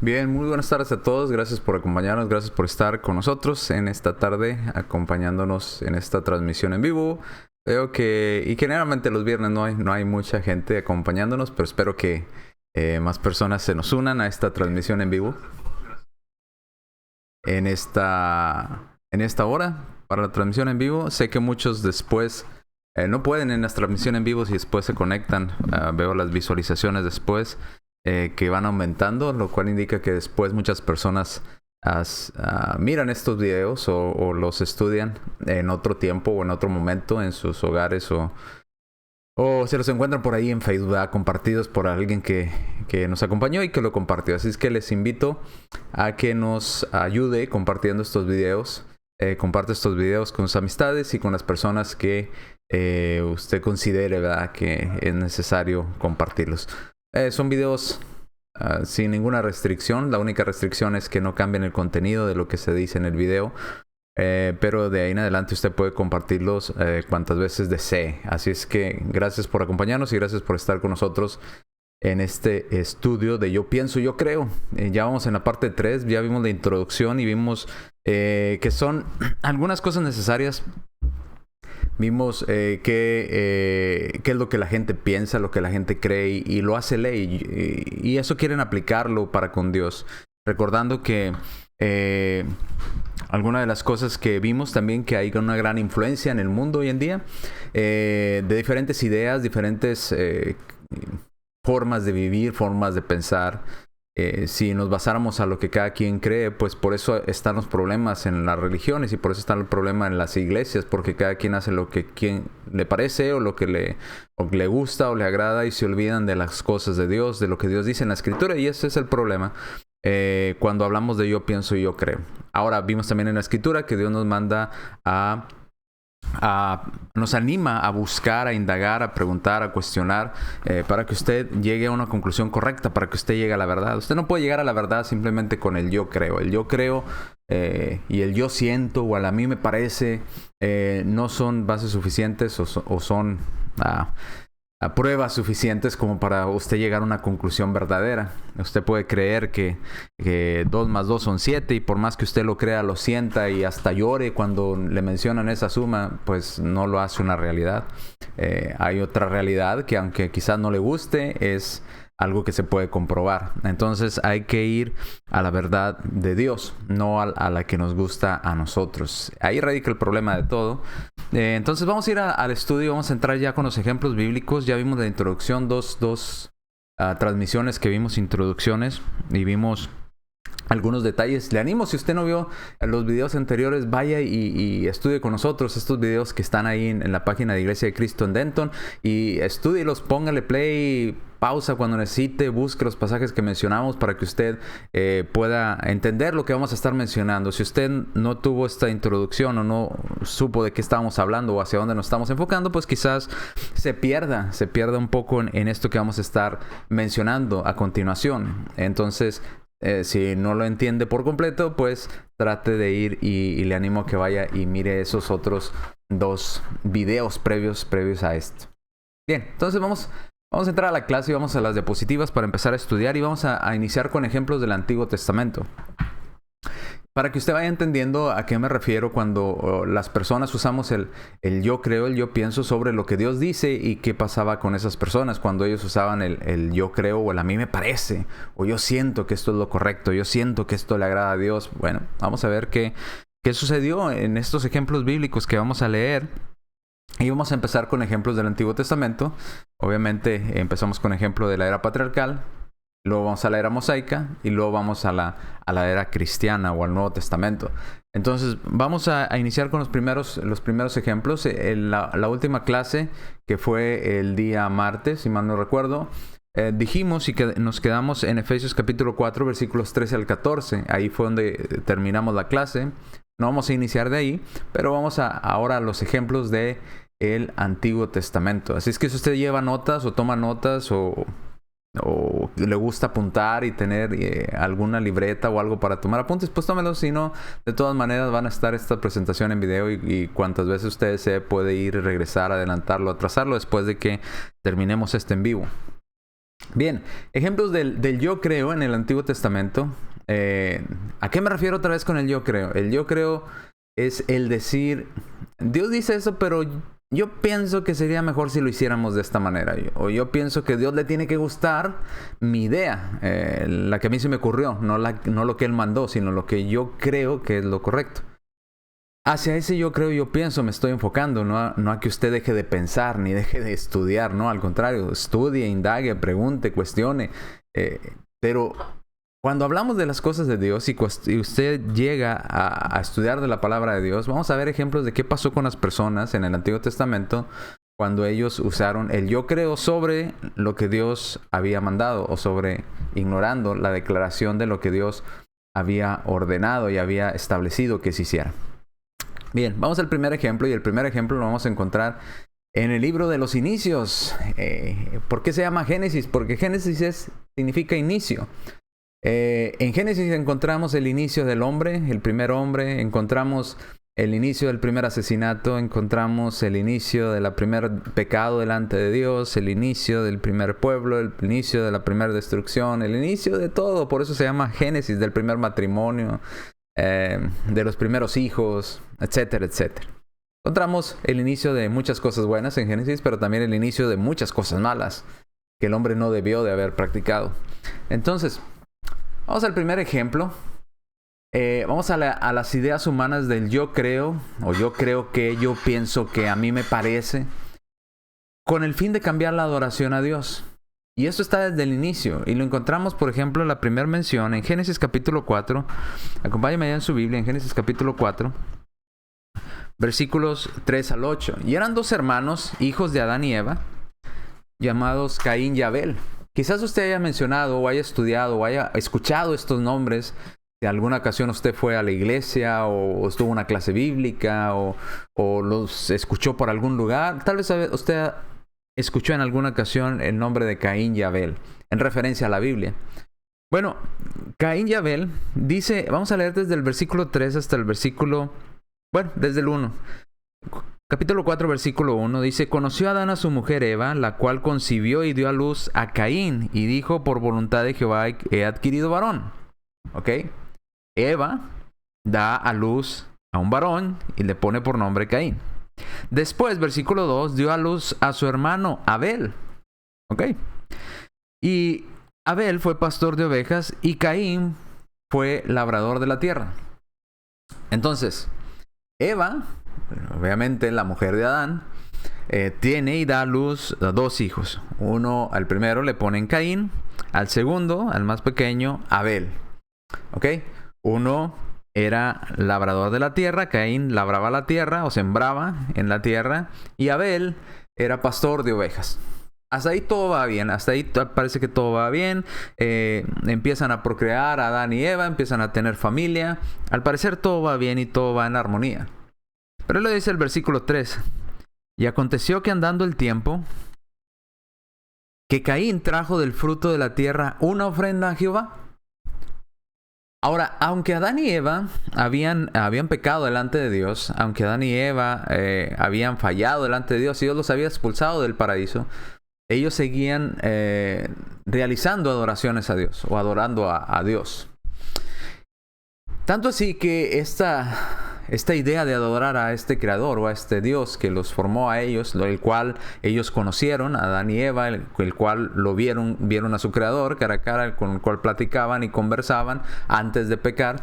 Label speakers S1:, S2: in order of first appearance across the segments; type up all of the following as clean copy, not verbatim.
S1: Bien, muy buenas tardes a todos. Gracias por acompañarnos, gracias por estar con nosotros en esta tarde, acompañándonos en esta transmisión en vivo. Veo y generalmente los viernes no hay mucha gente acompañándonos, pero espero que más personas se nos unan a esta transmisión en vivo en esta hora para la transmisión en vivo. Sé que muchos después no pueden en las transmisiones en vivo y después se conectan. Veo las visualizaciones después que van aumentando, lo cual indica que después muchas personas miran estos videos o los estudian en otro tiempo o en otro momento en sus hogares o se los encuentran por ahí en Facebook, ¿verdad? Compartidos por alguien que nos acompañó y que lo compartió. Así es que les invito a que nos ayude compartiendo estos videos. Comparte estos videos con sus amistades y con las personas que usted considere, ¿verdad?, que es necesario compartirlos. Son videos sin ninguna restricción. La única restricción es que no cambien el contenido de lo que se dice en el video. Pero de ahí en adelante usted puede compartirlos cuantas veces desee. Así es que gracias por acompañarnos y gracias por estar con nosotros en este estudio de Yo Pienso, Yo Creo. Ya vamos en la parte 3, ya vimos la introducción y vimos que son algunas cosas necesarias. Vimos qué es lo que la gente piensa, lo que la gente cree y lo hace ley. Y eso quieren aplicarlo para con Dios. Recordando que alguna de las cosas que vimos también, que hay una gran influencia en el mundo hoy en día, de diferentes ideas, diferentes formas de vivir, formas de pensar. Si nos basáramos a lo que cada quien cree, pues por eso están los problemas en las religiones y por eso está el problema en las iglesias, porque cada quien hace lo que quien le parece o lo que le gusta o le agrada y se olvidan de las cosas de Dios, de lo que Dios dice en la Escritura, y ese es el problema cuando hablamos de yo pienso y yo creo. Ahora vimos también en la Escritura que Dios nos manda nos anima a buscar, a indagar, a preguntar, a cuestionar, para que usted llegue a una conclusión correcta, para que usted llegue a la verdad. Usted no puede llegar a la verdad simplemente con el yo creo. El yo creo y el yo siento o el a mí me parece no son bases suficientes o son a pruebas suficientes como para usted llegar a una conclusión verdadera. Usted puede creer que 2 más 2 son 7 y por más que usted lo crea, lo sienta y hasta llore cuando le mencionan esa suma, pues no lo hace una realidad. Hay otra realidad que, aunque quizás no le guste, es algo que se puede comprobar. Entonces hay que ir a la verdad de Dios, no a la que nos gusta a nosotros. Ahí radica el problema de todo. Entonces vamos a ir al estudio, vamos a entrar ya con los ejemplos bíblicos. Ya vimos la introducción, dos transmisiones que vimos, introducciones, y vimos algunos detalles. Le animo, si usted no vio los videos anteriores, vaya y estudie con nosotros estos videos que están ahí en la página de Iglesia de Cristo en Denton, y estúdielos, póngale play, pausa cuando necesite, busque los pasajes que mencionamos para que usted pueda entender lo que vamos a estar mencionando. Si usted no tuvo esta introducción o no supo de qué estábamos hablando o hacia dónde nos estamos enfocando, pues quizás se pierda un poco en esto que vamos a estar mencionando a continuación. Entonces, si no lo entiende por completo, pues trate de ir y le animo a que vaya y mire esos otros 2 videos previos a esto. Bien, entonces vamos a entrar a la clase y vamos a las diapositivas para empezar a estudiar, y vamos a iniciar con ejemplos del Antiguo Testamento. Para que usted vaya entendiendo a qué me refiero cuando las personas usamos el yo creo, el yo pienso sobre lo que Dios dice, y qué pasaba con esas personas cuando ellos usaban el yo creo o el a mí me parece, o yo siento que esto es lo correcto, yo siento que esto le agrada a Dios. Bueno, vamos a ver qué sucedió en estos ejemplos bíblicos que vamos a leer. Y vamos a empezar con ejemplos del Antiguo Testamento. Obviamente empezamos con ejemplo de la era patriarcal, luego vamos a la era mosaica y luego vamos a la era cristiana o al Nuevo Testamento. Entonces vamos a iniciar con los primeros ejemplos. La última clase, que fue el día martes, si mal no recuerdo, dijimos y que nos quedamos en Efesios capítulo 4, versículos 13 al 14. Ahí fue donde terminamos la clase. No vamos a iniciar de ahí, pero vamos ahora a los ejemplos de el Antiguo Testamento. Así es que si usted lleva notas o toma notas o le gusta apuntar y tener alguna libreta o algo para tomar apuntes, pues tómelo. Si no, de todas maneras van a estar esta presentación en video y cuantas veces usted se puede ir y regresar, adelantarlo, atrasarlo después de que terminemos este en vivo. Bien, ejemplos del yo creo en el Antiguo Testamento. ¿A qué me refiero otra vez con el yo creo? El yo creo es el decir, Dios dice eso, pero yo pienso que sería mejor si lo hiciéramos de esta manera. O yo pienso que Dios le tiene que gustar mi idea, la que a mí se me ocurrió, no lo que Él mandó, sino lo que yo creo que es lo correcto. Hacia ese yo creo, yo pienso, me estoy enfocando, no a que usted deje de pensar ni deje de estudiar, no, al contrario, estudie, indague, pregunte, cuestione. Pero cuando hablamos de las cosas de Dios y usted llega a estudiar de la palabra de Dios, vamos a ver ejemplos de qué pasó con las personas en el Antiguo Testamento cuando ellos usaron el yo creo sobre lo que Dios había mandado o sobre ignorando la declaración de lo que Dios había ordenado y había establecido que se hiciera. Bien, vamos al primer ejemplo y el primer ejemplo lo vamos a encontrar en el libro de los inicios. ¿Por qué se llama Génesis? Porque Génesis significa inicio. En Génesis encontramos el inicio del hombre, el primer hombre, encontramos el inicio del primer asesinato, encontramos el inicio del primer pecado delante de Dios, el inicio del primer pueblo, el inicio de la primera destrucción, el inicio de todo. Por eso se llama Génesis, del primer matrimonio, de los primeros hijos, etcétera, etcétera. Encontramos el inicio de muchas cosas buenas en Génesis, pero también el inicio de muchas cosas malas que el hombre no debió de haber practicado. Entonces, vamos al primer ejemplo. Vamos a las ideas humanas del yo creo, o yo creo que, yo pienso que, a mí me parece, con el fin de cambiar la adoración a Dios. Y esto está desde el inicio. Y lo encontramos, por ejemplo, la primera mención en Génesis capítulo 4. Acompáñame allá en su Biblia, en Génesis capítulo 4. Versículos 3 al 8. Y eran dos hermanos, hijos de Adán y Eva, llamados Caín y Abel. Quizás usted haya mencionado o haya estudiado o haya escuchado estos nombres. Si alguna ocasión usted fue a la iglesia o estuvo en una clase bíblica o los escuchó por algún lugar. Tal vez usted escuchó en alguna ocasión el nombre de Caín y Abel en referencia a la Biblia. Bueno, Caín y Abel dice, vamos a leer desde el versículo 3 hasta el versículo, desde el 1. Capítulo 4, versículo 1, dice, conoció Adán a su mujer Eva, la cual concibió y dio a luz a Caín, y dijo, por voluntad de Jehová he adquirido varón. ¿Ok? Eva da a luz a un varón y le pone por nombre Caín. Después, versículo 2, dio a luz a su hermano Abel. ¿Ok? Y Abel fue pastor de ovejas y Caín fue labrador de la tierra. Entonces, Eva, obviamente la mujer de Adán, tiene y da a luz a dos hijos. Al primero le ponen Caín, al segundo, al más pequeño, Abel. ¿Ok? Uno era labrador de la tierra, Caín labraba la tierra o sembraba en la tierra, y Abel era pastor de ovejas. Hasta ahí todo va bien, hasta ahí parece que todo va bien. Empiezan a procrear Adán y Eva, empiezan a tener familia. Al parecer todo va bien y todo va en armonía. Pero le dice el versículo 3. Y aconteció que andando el tiempo, que Caín trajo del fruto de la tierra una ofrenda a Jehová. Ahora, aunque Adán y Eva habían pecado delante de Dios, aunque Adán y Eva habían fallado delante de Dios, y Dios los había expulsado del paraíso, ellos seguían realizando adoraciones a Dios o adorando a Dios. Tanto así que esta idea de adorar a este creador o a este Dios que los formó a ellos, el cual ellos conocieron, Adán y Eva, el cual lo vieron a su creador cara a cara, con el cual platicaban y conversaban antes de pecar,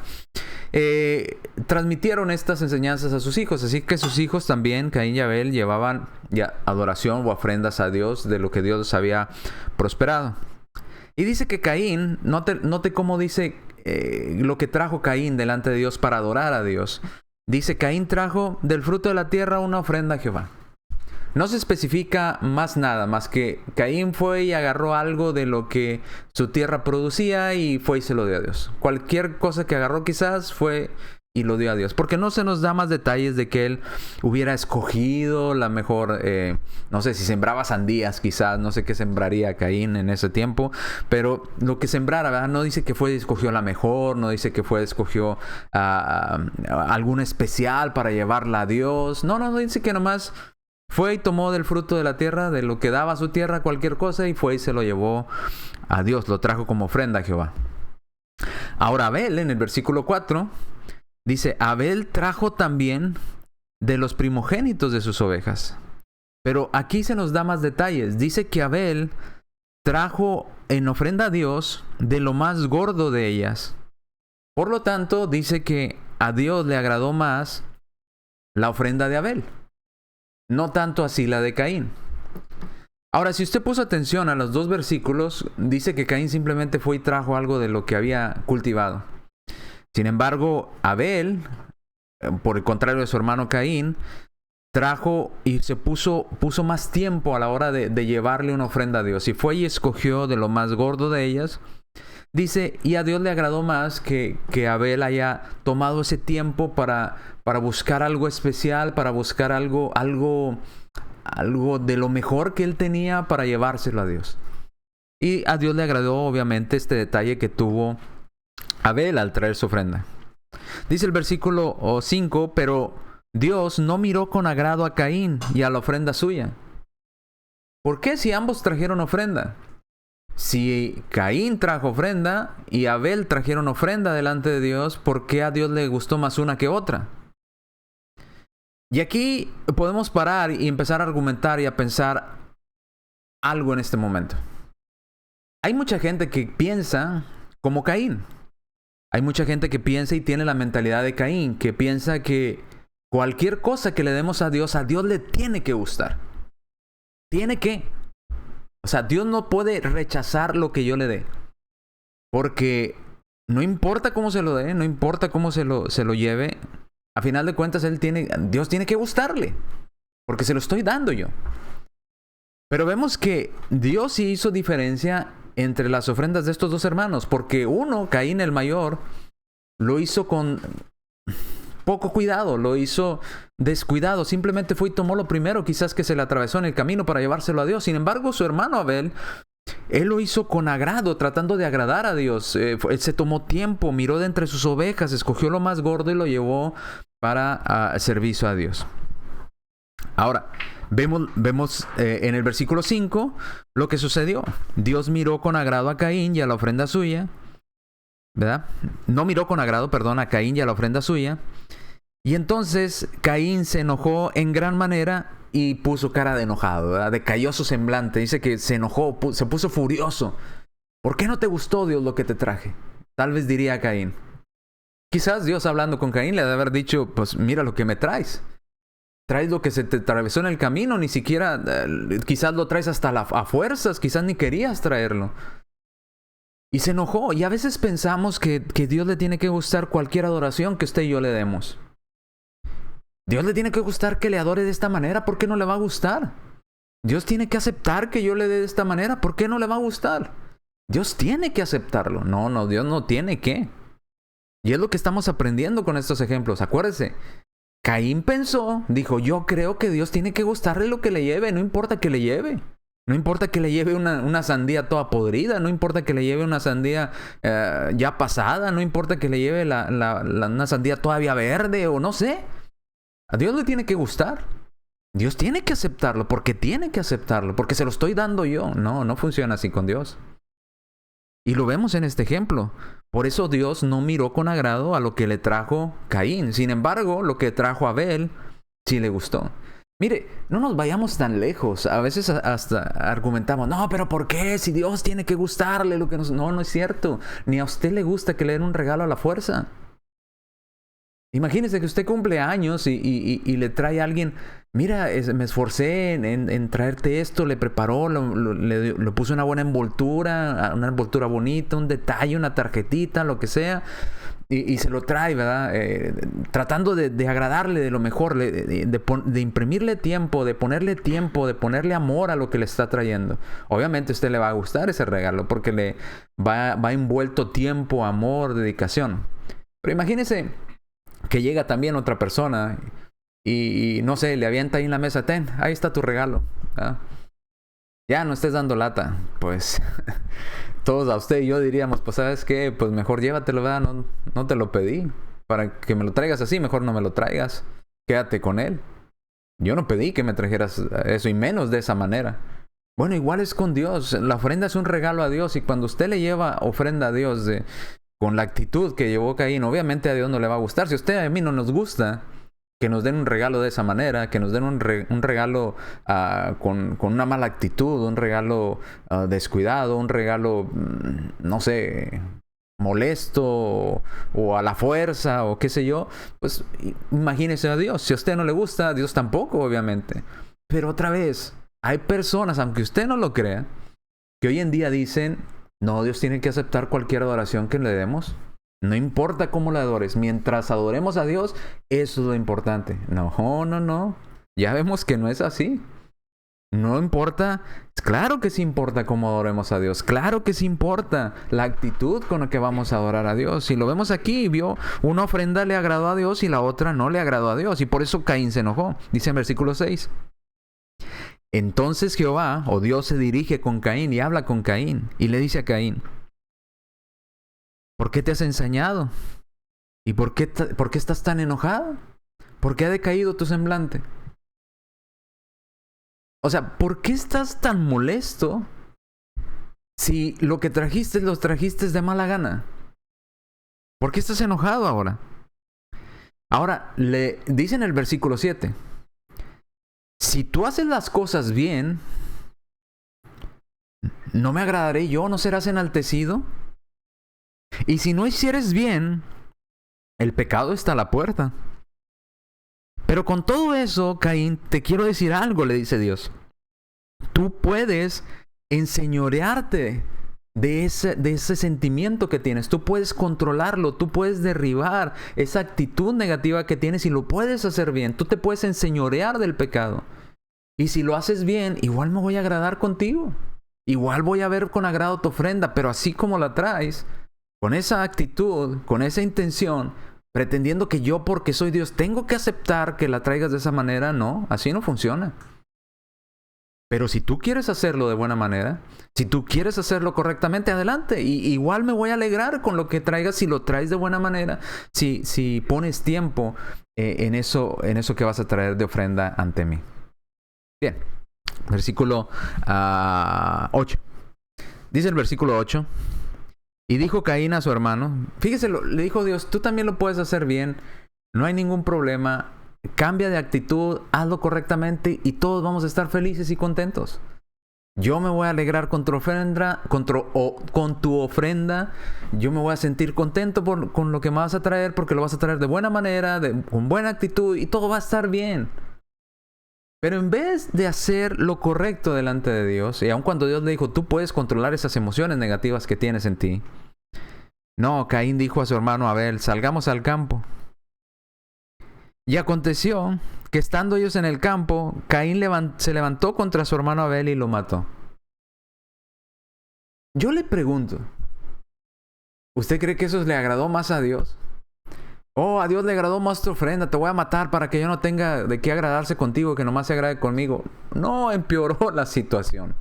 S1: transmitieron estas enseñanzas a sus hijos. Así que sus hijos también, Caín y Abel, llevaban ya adoración o ofrendas a Dios de lo que Dios había prosperado. Y dice que Caín, note cómo dice lo que trajo Caín delante de Dios para adorar a Dios. Dice, Caín trajo del fruto de la tierra una ofrenda a Jehová. No se especifica más nada, más que Caín fue y agarró algo de lo que su tierra producía y fue y se lo dio a Dios. Cualquier cosa que agarró quizás fue y lo dio a Dios. Porque no se nos da más detalles de que él hubiera escogido la mejor, no sé si sembraba sandías quizás, no sé qué sembraría Caín en ese tiempo, pero lo que sembrara, ¿verdad? No dice que escogió la mejor, no dice que escogió alguna especial para llevarla a Dios. No dice que nomás Fue y tomó del fruto de la tierra, de lo que daba su tierra, cualquier cosa, y fue y se lo llevó a Dios, lo trajo como ofrenda a Jehová. Ahora Abel, en el versículo 4, dice, Abel trajo también de los primogénitos de sus ovejas. Pero aquí se nos da más detalles. Dice que Abel trajo en ofrenda a Dios de lo más gordo de ellas. Por lo tanto, dice que a Dios le agradó más la ofrenda de Abel, no tanto así la de Caín. Ahora, si usted puso atención a los dos versículos, dice que Caín simplemente fue y trajo algo de lo que había cultivado. Sin embargo, Abel, por el contrario de su hermano Caín, trajo y se puso más tiempo a la hora de llevarle una ofrenda a Dios. Y fue y escogió de lo más gordo de ellas. Dice, y a Dios le agradó más que Abel haya tomado ese tiempo para buscar algo especial, para buscar algo de lo mejor que él tenía para llevárselo a Dios. Y a Dios le agradó obviamente este detalle que tuvo Abel al traer su ofrenda. Dice el versículo 5, pero Dios no miró con agrado a Caín y a la ofrenda suya. ¿Por qué si ambos trajeron ofrenda? Si Caín trajo ofrenda y Abel trajeron ofrenda delante de Dios, ¿por qué a Dios le gustó más una que otra? Y aquí podemos parar y empezar a argumentar y a pensar algo en este momento. Hay mucha gente que piensa como Caín. Hay mucha gente que piensa y tiene la mentalidad de Caín, que piensa que cualquier cosa que le demos a Dios le tiene que gustar. Tiene que. O sea, Dios no puede rechazar lo que yo le dé. Porque no importa cómo se lo dé, no importa cómo se lo lleve, a final de cuentas Dios tiene que gustarle. Porque se lo estoy dando yo. Pero vemos que Dios sí hizo diferencia entre las ofrendas de estos dos hermanos. Porque uno, Caín el mayor, lo hizo con poco cuidado, lo hizo descuidado, simplemente fue y tomó lo primero quizás que se le atravesó en el camino para llevárselo a Dios. Sin embargo, su hermano Abel, él lo hizo con agrado, tratando de agradar a Dios. Él se tomó tiempo, miró de entre sus ovejas, escogió lo más gordo y lo llevó para servicio a Dios. Ahora, vemos en el versículo 5 lo que sucedió. Dios miró con agrado a Caín y a la ofrenda suya, ¿verdad? No miró con agrado, perdón, a Caín y a la ofrenda suya. Y entonces Caín se enojó en gran manera y puso cara de enojado, ¿verdad? Decayó su semblante. Dice que se enojó, se puso furioso. ¿Por qué no te gustó, Dios, lo que te traje? Tal vez diría Caín. Quizás Dios, hablando con Caín, le debe haber dicho, pues mira lo que me traes. Traes lo que se te atravesó en el camino, ni siquiera, quizás lo traes hasta a fuerzas, quizás ni querías traerlo. Y se enojó. Y a veces pensamos que Dios le tiene que gustar cualquier adoración que usted y yo le demos. Dios le tiene que gustar que le adore de esta manera. ¿Por qué no le va a gustar? Dios tiene que aceptar que yo le dé de esta manera. ¿Por qué no le va a gustar? Dios tiene que aceptarlo. No, Dios no tiene que. Y es lo que estamos aprendiendo con estos ejemplos. Acuérdese, Caín pensó, dijo, yo creo que Dios tiene que gustarle lo que le lleve. No importa que le lleve. No importa que le lleve una sandía toda podrida, no importa que le lleve una sandía ya pasada, no importa que le lleve una sandía todavía verde o no sé. A Dios le tiene que gustar. Dios tiene que aceptarlo, porque se lo estoy dando yo. No funciona así con Dios. Y lo vemos en este ejemplo. Por eso Dios no miró con agrado a lo que le trajo Caín. Sin embargo, lo que trajo Abel sí le gustó. Mire, no nos vayamos tan lejos. A veces hasta argumentamos, no, pero ¿por qué? Si Dios tiene que gustarle lo que nos... No es cierto. Ni a usted le gusta que le den un regalo a la fuerza. Imagínese que usted cumple años y le trae a alguien, mira, me esforcé en traerte esto, le preparó, le puso una buena envoltura, una envoltura bonita, un detalle, una tarjetita, lo que sea, y se lo trae, ¿verdad? Tratando de agradarle de lo mejor, de imprimirle tiempo, de ponerle amor a lo que le está trayendo. Obviamente a usted le va a gustar ese regalo porque le va envuelto tiempo, amor, dedicación. Pero imagínese que llega también otra persona y no sé, le avienta ahí en la mesa, ahí está tu regalo, ¿verdad? Ya no estés dando lata. Pues todos a usted y yo diríamos, pues ¿sabes qué? Pues mejor llévatelo, ¿verdad? No te lo pedí. Para que me lo traigas así, mejor no me lo traigas. Quédate con él. Yo no pedí que me trajeras eso, y menos de esa manera. Bueno, igual es con Dios. La ofrenda es un regalo a Dios, y cuando usted le lleva ofrenda a Dios con la actitud que llevó Caín, obviamente a Dios no le va a gustar. Si usted a mí no nos gusta que nos den un regalo de esa manera, que nos den un regalo con una mala actitud, un regalo descuidado, un regalo, no sé, molesto o a la fuerza o qué sé yo, pues imagínese a Dios. Si a usted no le gusta, a Dios tampoco, obviamente. Pero otra vez, hay personas, aunque usted no lo crea, que hoy en día dicen, no, Dios tiene que aceptar cualquier adoración que le demos. No importa cómo la adores, mientras adoremos a Dios, eso es lo importante. No. Ya vemos que no es así. No importa. Claro que sí importa cómo adoremos a Dios. Claro que sí importa la actitud con la que vamos a adorar a Dios. Si lo vemos aquí, una ofrenda le agradó a Dios y la otra no le agradó a Dios. Y por eso Caín se enojó. Dice en versículo 6. Entonces Jehová, o Dios, se dirige con Caín y habla con Caín. Y le dice a Caín, ¿por qué te has ensañado? ¿Y por qué estás tan enojado? ¿Por qué ha decaído tu semblante? O sea, ¿por qué estás tan molesto si lo que trajiste de mala gana? ¿Por qué estás enojado ahora? Ahora, le dice en el versículo 7, si tú haces las cosas bien, ¿no me agradaré yo? ¿No serás enaltecido? Y si no hicieres bien, el pecado está a la puerta. Pero con todo eso, Caín, te quiero decir algo, le dice Dios. Tú puedes enseñorearte de ese sentimiento que tienes. Tú puedes controlarlo, tú puedes derribar esa actitud negativa que tienes y lo puedes hacer bien. Tú te puedes enseñorear del pecado. Y si lo haces bien, igual me voy a agradar contigo. Igual voy a ver con agrado tu ofrenda, pero así como la traes, con esa actitud, con esa intención, pretendiendo que yo, porque soy Dios, tengo que aceptar que la traigas de esa manera, no, así no funciona. Pero si tú quieres hacerlo de buena manera, si tú quieres hacerlo correctamente, adelante. Y igual me voy a alegrar con lo que traigas si lo traes de buena manera, si pones tiempo en eso que vas a traer de ofrenda ante mí. Bien, versículo 8. Dice el versículo 8. Y dijo Caín a su hermano, fíjese, le dijo Dios, tú también lo puedes hacer bien, no hay ningún problema, cambia de actitud, hazlo correctamente y todos vamos a estar felices y contentos. Yo me voy a alegrar con tu ofrenda, con tu ofrenda, yo me voy a sentir contento con lo que me vas a traer, porque lo vas a traer de buena manera, con buena actitud y todo va a estar bien. Pero en vez de hacer lo correcto delante de Dios, y aun cuando Dios le dijo, tú puedes controlar esas emociones negativas que tienes en ti, no, Caín dijo a su hermano Abel, salgamos al campo. Y aconteció que estando ellos en el campo, Caín se levantó contra su hermano Abel y lo mató. Yo le pregunto, ¿usted cree que eso le agradó más a Dios? Oh, a Dios le agradó más tu ofrenda, te voy a matar para que yo no tenga de qué agradarse contigo, que nomás se agrade conmigo. No, empeoró la situación.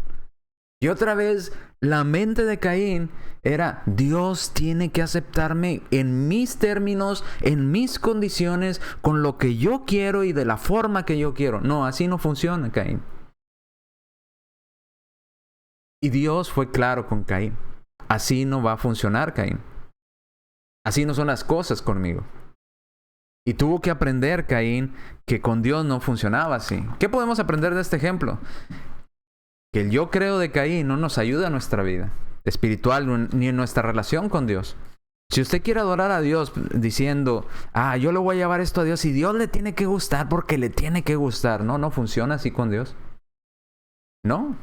S1: Y otra vez, la mente de Caín era, Dios tiene que aceptarme en mis términos, en mis condiciones, con lo que yo quiero y de la forma que yo quiero. No, así no funciona, Caín. Y Dios fue claro con Caín. Así no va a funcionar, Caín. Así no son las cosas conmigo. Y tuvo que aprender, Caín, que con Dios no funcionaba así. ¿Qué podemos aprender de este ejemplo? Que el yo creo de Caín no nos ayuda a nuestra vida espiritual ni en nuestra relación con Dios. Si usted quiere adorar a Dios diciendo, yo le voy a llevar esto a Dios y Dios le tiene que gustar porque le tiene que gustar. No funciona así con Dios. No.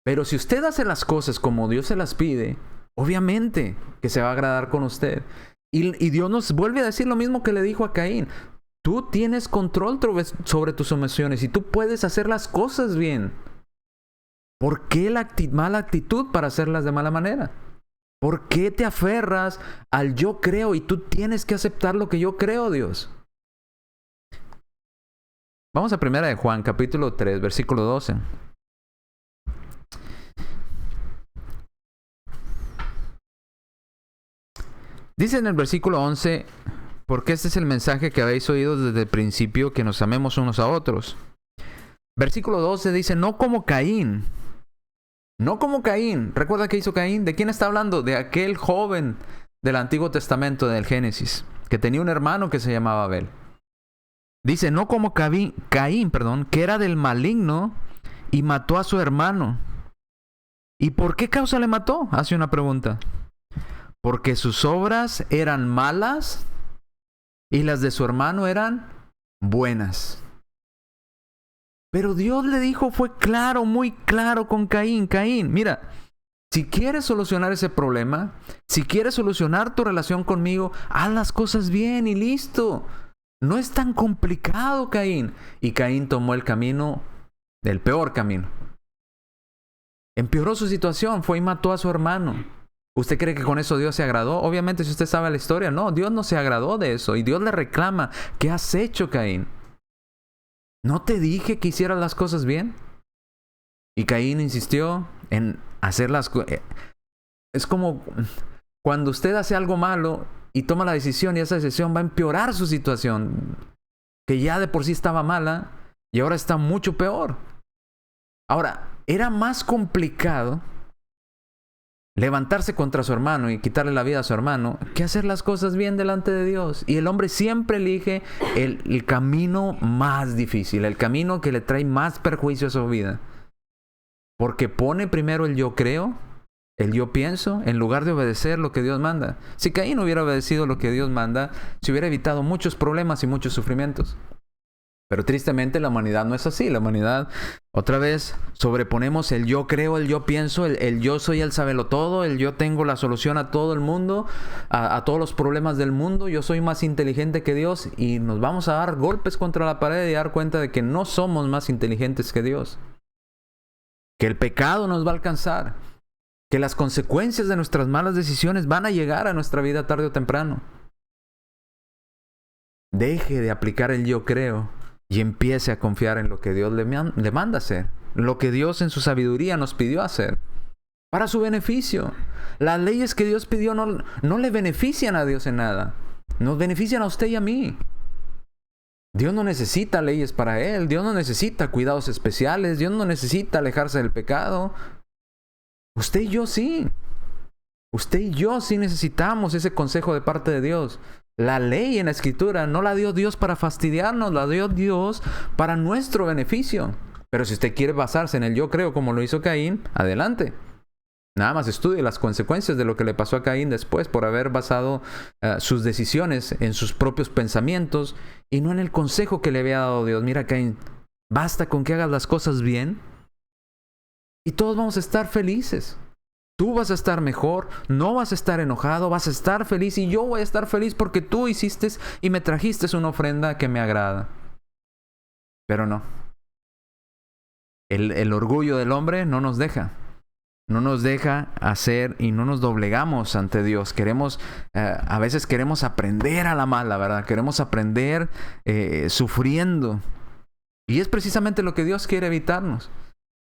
S1: Pero si usted hace las cosas como Dios se las pide, obviamente que se va a agradar con usted. Y Dios nos vuelve a decir lo mismo que le dijo a Caín. Tú tienes control sobre tus emociones y tú puedes hacer las cosas bien. ¿Por qué la mala actitud para hacerlas de mala manera? ¿Por qué te aferras al yo creo y tú tienes que aceptar lo que yo creo, Dios? Vamos a 1 de Juan, capítulo 3, versículo 12. Dice en el versículo 11, porque este es el mensaje que habéis oído desde el principio, que nos amemos unos a otros. Versículo 12 dice, no como Caín. No como Caín. ¿Recuerda qué hizo Caín? ¿De quién está hablando? De aquel joven del Antiguo Testamento, del Génesis, que tenía un hermano que se llamaba Abel. Dice, no como Caín, que era del maligno y mató a su hermano. ¿Y por qué causa le mató? Hace una pregunta. Porque sus obras eran malas y las de su hermano eran buenas. Pero Dios le dijo, fue claro, muy claro con Caín. Caín, mira, si quieres solucionar ese problema, si quieres solucionar tu relación conmigo, haz las cosas bien y listo. No es tan complicado, Caín. Y Caín tomó el camino del peor camino. Empeoró su situación, fue y mató a su hermano. ¿Usted cree que con eso Dios se agradó? Obviamente, si usted sabe la historia, no, Dios no se agradó de eso. Y Dios le reclama, ¿qué has hecho, Caín? ¿No te dije que hicieras las cosas bien? Y Caín insistió en hacer las cosas. Es como cuando usted hace algo malo y toma la decisión, y esa decisión va a empeorar su situación, que ya de por sí estaba mala y ahora está mucho peor. Ahora, era más complicado levantarse contra su hermano y quitarle la vida a su hermano que hacer las cosas bien delante de Dios. Y el hombre siempre elige el camino más difícil, el camino que le trae más perjuicio a su vida. Porque pone primero el yo creo, el yo pienso, en lugar de obedecer lo que Dios manda. Si Caín hubiera obedecido lo que Dios manda, se hubiera evitado muchos problemas y muchos sufrimientos. Pero tristemente la humanidad no es así. La humanidad, otra vez, sobreponemos el yo creo, el yo pienso, el yo soy el sabelotodo, el yo tengo la solución a todo el mundo, a todos los problemas del mundo, yo soy más inteligente que Dios, y nos vamos a dar golpes contra la pared y dar cuenta de que no somos más inteligentes que Dios. Que el pecado nos va a alcanzar, que las consecuencias de nuestras malas decisiones van a llegar a nuestra vida tarde o temprano. Deje de aplicar el yo creo y empiece a confiar en lo que Dios le manda hacer, lo que Dios en su sabiduría nos pidió hacer, para su beneficio. Las leyes que Dios pidió no le benefician a Dios en nada, nos benefician a usted y a mí. Dios no necesita leyes para Él, Dios no necesita cuidados especiales, Dios no necesita alejarse del pecado. Usted y yo sí. Usted y yo sí necesitamos ese consejo de parte de Dios. La ley en la Escritura no la dio Dios para fastidiarnos, la dio Dios para nuestro beneficio. Pero si usted quiere basarse en el yo creo como lo hizo Caín, adelante. Nada más estudie las consecuencias de lo que le pasó a Caín después por haber basado sus decisiones en sus propios pensamientos y no en el consejo que le había dado Dios. Mira, Caín, basta con que hagas las cosas bien y todos vamos a estar felices. Tú vas a estar mejor, no vas a estar enojado, vas a estar feliz y yo voy a estar feliz porque tú hiciste y me trajiste una ofrenda que me agrada. Pero no. El orgullo del hombre no nos deja. No nos deja hacer y no nos doblegamos ante Dios. A veces queremos aprender a la mala, ¿verdad? Queremos aprender sufriendo. Y es precisamente lo que Dios quiere evitarnos.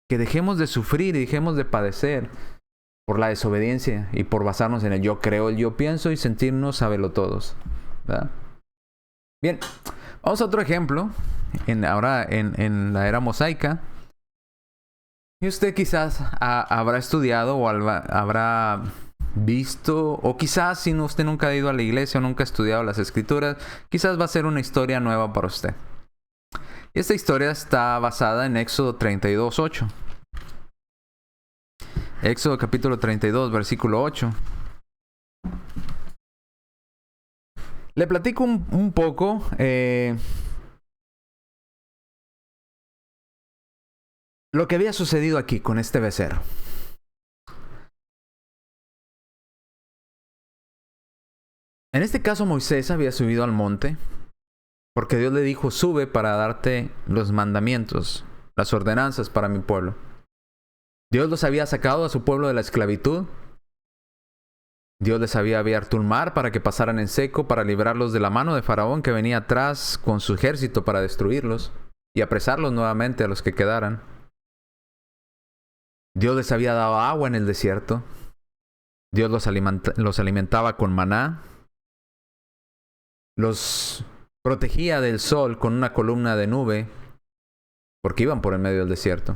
S1: Que dejemos de sufrir y dejemos de padecer por la desobediencia y por basarnos en el yo creo, el yo pienso y sentirnos sabelotodos, ¿verdad? Bien, vamos a otro ejemplo. Ahora en la era mosaica. Y usted quizás habrá estudiado o habrá visto, o quizás si usted nunca ha ido a la iglesia o nunca ha estudiado las Escrituras, quizás va a ser una historia nueva para usted. Esta historia está basada en Éxodo 32:8. Éxodo capítulo 32, versículo 8. Le platico un poco. Lo que había sucedido aquí con este becerro. En este caso Moisés había subido al monte porque Dios le dijo, sube para darte los mandamientos, las ordenanzas para mi pueblo. Dios los había sacado a su pueblo de la esclavitud. Dios les había abierto un mar para que pasaran en seco, para librarlos de la mano de Faraón que venía atrás con su ejército para destruirlos y apresarlos nuevamente a los que quedaran. Dios les había dado agua en el desierto. Dios los alimentaba con maná. Los protegía del sol con una columna de nube porque iban por el medio del desierto.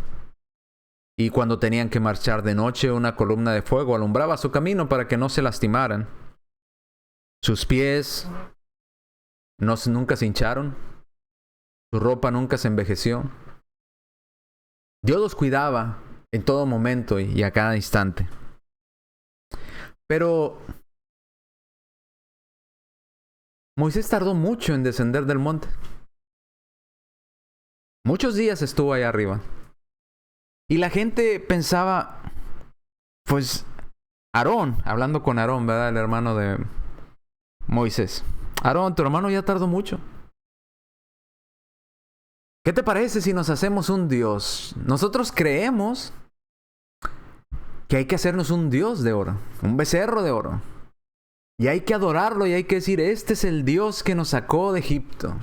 S1: Y cuando tenían que marchar de noche, una columna de fuego alumbraba su camino para que no se lastimaran. Sus pies nunca se hincharon, su ropa nunca se envejeció. Dios los cuidaba en todo momento y a cada instante. Pero Moisés tardó mucho en descender del monte. Muchos días estuvo allá arriba. Y la gente pensaba, pues, Aarón, hablando con Aarón, ¿verdad? El hermano de Moisés. Aarón, tu hermano ya tardó mucho. ¿Qué te parece si nos hacemos un Dios? Nosotros creemos que hay que hacernos un Dios de oro, un becerro de oro. Y hay que adorarlo y hay que decir, este es el Dios que nos sacó de Egipto.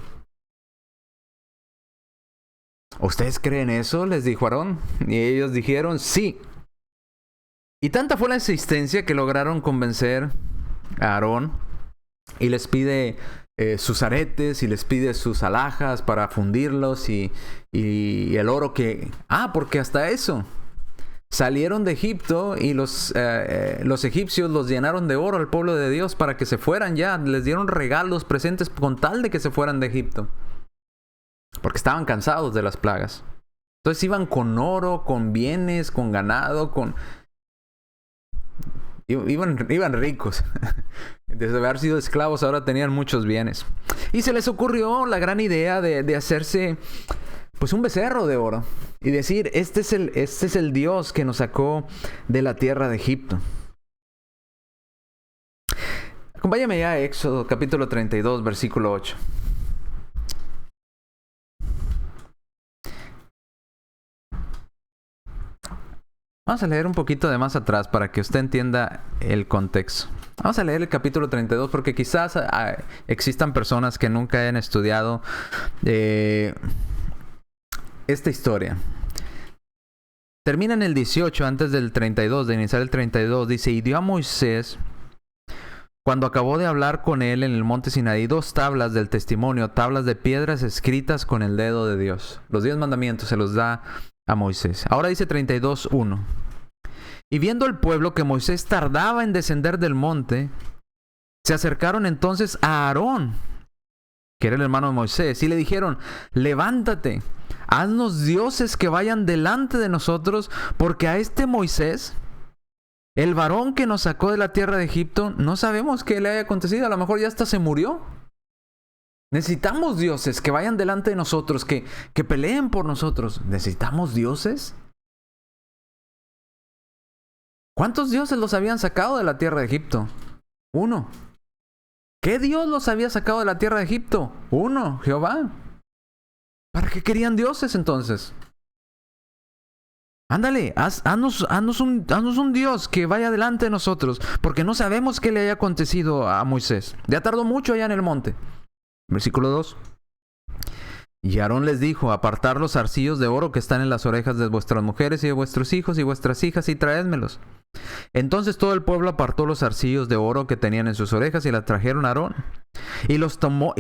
S1: ¿Ustedes creen eso?, les dijo Aarón. Y ellos dijeron, sí. Y tanta fue la insistencia que lograron convencer a Aarón. Y les pide sus aretes y les pide sus alhajas para fundirlos y el oro que... porque hasta eso. Salieron de Egipto y los egipcios los llenaron de oro al pueblo de Dios para que se fueran ya. Les dieron regalos, presentes con tal de que se fueran de Egipto. Porque estaban cansados de las plagas. Entonces iban con oro, con bienes, con ganado, Iban ricos. Desde haber sido esclavos ahora tenían muchos bienes. Y se les ocurrió la gran idea de hacerse pues un becerro de oro. Y decir, este es el Dios que nos sacó de la tierra de Egipto. Acompáñame ya a Éxodo capítulo 32, versículo 8. Vamos a leer un poquito de más atrás para que usted entienda el contexto. Vamos a leer el capítulo 32 porque quizás existan personas que nunca hayan estudiado esta historia. Termina en el 18, antes del 32, de iniciar el 32. Dice, y dio a Moisés, cuando acabó de hablar con él en el monte Sinaí, 2 tablas del testimonio, tablas de piedras escritas con el dedo de Dios. Los 10 mandamientos se los da a Moisés. Ahora dice 32:1. Y viendo el pueblo que Moisés tardaba en descender del monte, se acercaron entonces a Aarón, que era el hermano de Moisés, y le dijeron, levántate, haznos dioses que vayan delante de nosotros, porque a este Moisés, el varón que nos sacó de la tierra de Egipto, no sabemos qué le haya acontecido. A lo mejor ya hasta se murió. Necesitamos dioses que vayan delante de nosotros, que peleen por nosotros. ¿Necesitamos dioses? ¿Cuántos dioses los habían sacado de la tierra de Egipto? 1. ¿Qué Dios los había sacado de la tierra de Egipto? 1, Jehová. ¿Para qué querían dioses entonces? Ándale, haznos un Dios que vaya delante de nosotros, porque no sabemos qué le haya acontecido a Moisés. Ya tardó mucho allá en el monte. Versículo 2. Y Aarón les dijo, apartad los zarcillos de oro que están en las orejas de vuestras mujeres y de vuestros hijos y vuestras hijas y traédmelos. Entonces todo el pueblo apartó los zarcillos de oro que tenían en sus orejas y las trajeron a Aarón. Y las tomó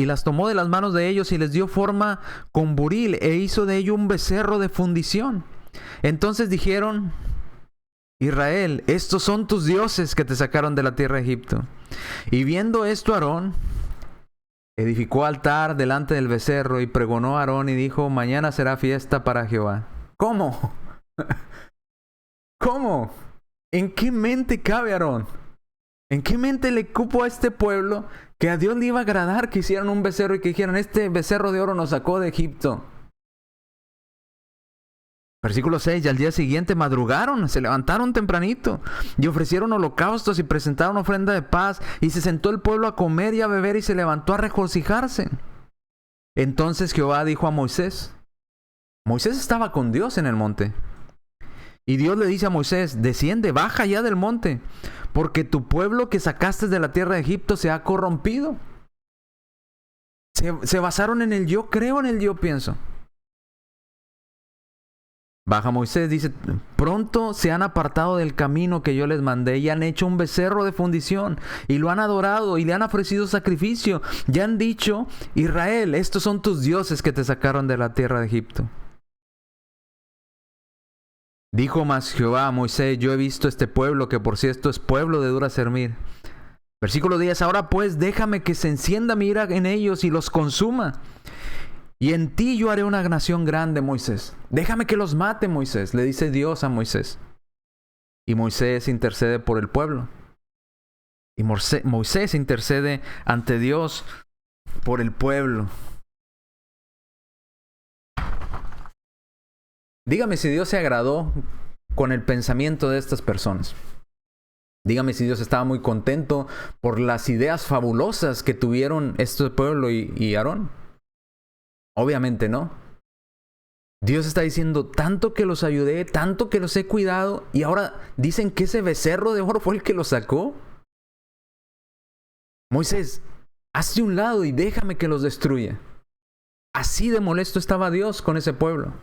S1: de las manos de ellos y les dio forma con buril e hizo de ello un becerro de fundición. Entonces dijeron, Israel, estos son tus dioses que te sacaron de la tierra de Egipto. Y viendo esto Aarón edificó altar delante del becerro y pregonó a Aarón y dijo, mañana será fiesta para Jehová. ¿Cómo? ¿Cómo? ¿En qué mente cabe Aarón? ¿En qué mente le cupo a este pueblo que a Dios le iba a agradar que hicieran un becerro y que dijeran, este becerro de oro nos sacó de Egipto? Versículo 6, y al día siguiente madrugaron, se levantaron tempranito y ofrecieron holocaustos y presentaron ofrenda de paz, y se sentó el pueblo a comer y a beber y se levantó a regocijarse. Entonces Jehová dijo a Moisés, Moisés estaba con Dios en el monte, y Dios le dice a Moisés, desciende, baja ya del monte, porque tu pueblo que sacaste de la tierra de Egipto se ha corrompido. Se basaron en el yo creo, en el yo pienso. Baja Moisés, dice, pronto se han apartado del camino que yo les mandé y han hecho un becerro de fundición y lo han adorado y le han ofrecido sacrificio. Ya han dicho, Israel, estos son tus dioses que te sacaron de la tierra de Egipto. Dijo más Jehová a Moisés: yo he visto este pueblo, que por cierto es pueblo de dura servir. Versículo 10: ahora pues déjame que se encienda mi ira en ellos y los consuma. Y en ti yo haré una nación grande, Moisés. Déjame que los mate, Moisés, le dice Dios a Moisés. Y Moisés intercede por el pueblo. Y Moisés intercede ante Dios por el pueblo. Dígame si Dios se agradó con el pensamiento de estas personas. Dígame si Dios estaba muy contento por las ideas fabulosas que tuvieron este pueblo y Aarón. Obviamente no. Dios está diciendo: tanto que los ayudé, tanto que los he cuidado, y ahora dicen que ese becerro de oro fue el que los sacó. Moisés, hazte un lado y déjame que los destruya. Así de molesto estaba Dios con ese pueblo.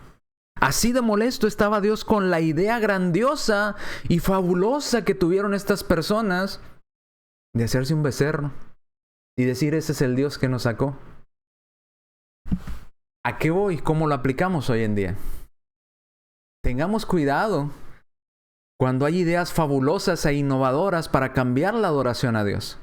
S1: Así de molesto estaba Dios con la idea grandiosa y fabulosa que tuvieron estas personas de hacerse un becerro y decir: ese es el Dios que nos sacó. ¿A qué voy? ¿Cómo lo aplicamos hoy en día? Tengamos cuidado cuando hay ideas fabulosas e innovadoras para cambiar la adoración a Dios.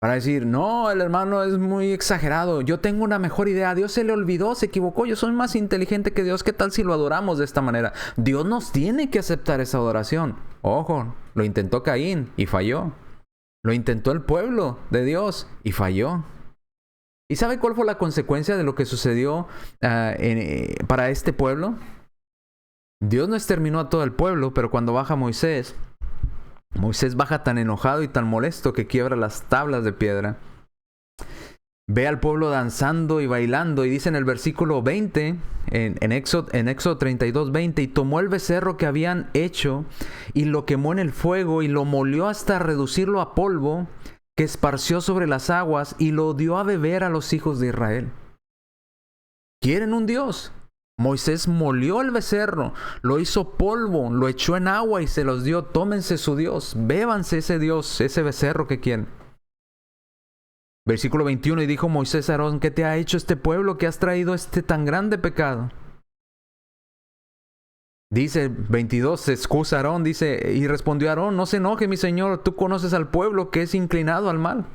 S1: Para decir: no, el hermano es muy exagerado, yo tengo una mejor idea, a Dios se le olvidó, se equivocó, yo soy más inteligente que Dios, ¿qué tal si lo adoramos de esta manera? Dios nos tiene que aceptar esa adoración. Ojo, lo intentó Caín y falló. Lo intentó el pueblo de Dios y falló. ¿Y sabe cuál fue la consecuencia de lo que sucedió para este pueblo? Dios no exterminó a todo el pueblo, pero cuando baja Moisés baja tan enojado y tan molesto que quiebra las tablas de piedra. Ve al pueblo danzando y bailando, y dice en el versículo 20, en Éxodo 32, 20: y tomó el becerro que habían hecho y lo quemó en el fuego y lo molió hasta reducirlo a polvo, que esparció sobre las aguas, y lo dio a beber a los hijos de Israel. ¿Quieren un Dios? Moisés molió el becerro, lo hizo polvo, lo echó en agua y se los dio. Tómense su Dios, bébanse ese Dios, ese becerro que quieren. Versículo 21: y dijo Moisés a Aarón: ¿qué te ha hecho este pueblo que has traído este tan grande pecado? Dice 22, se excusa Aarón, dice: y respondió Aarón: no se enoje mi señor, tú conoces al pueblo que es inclinado al mal.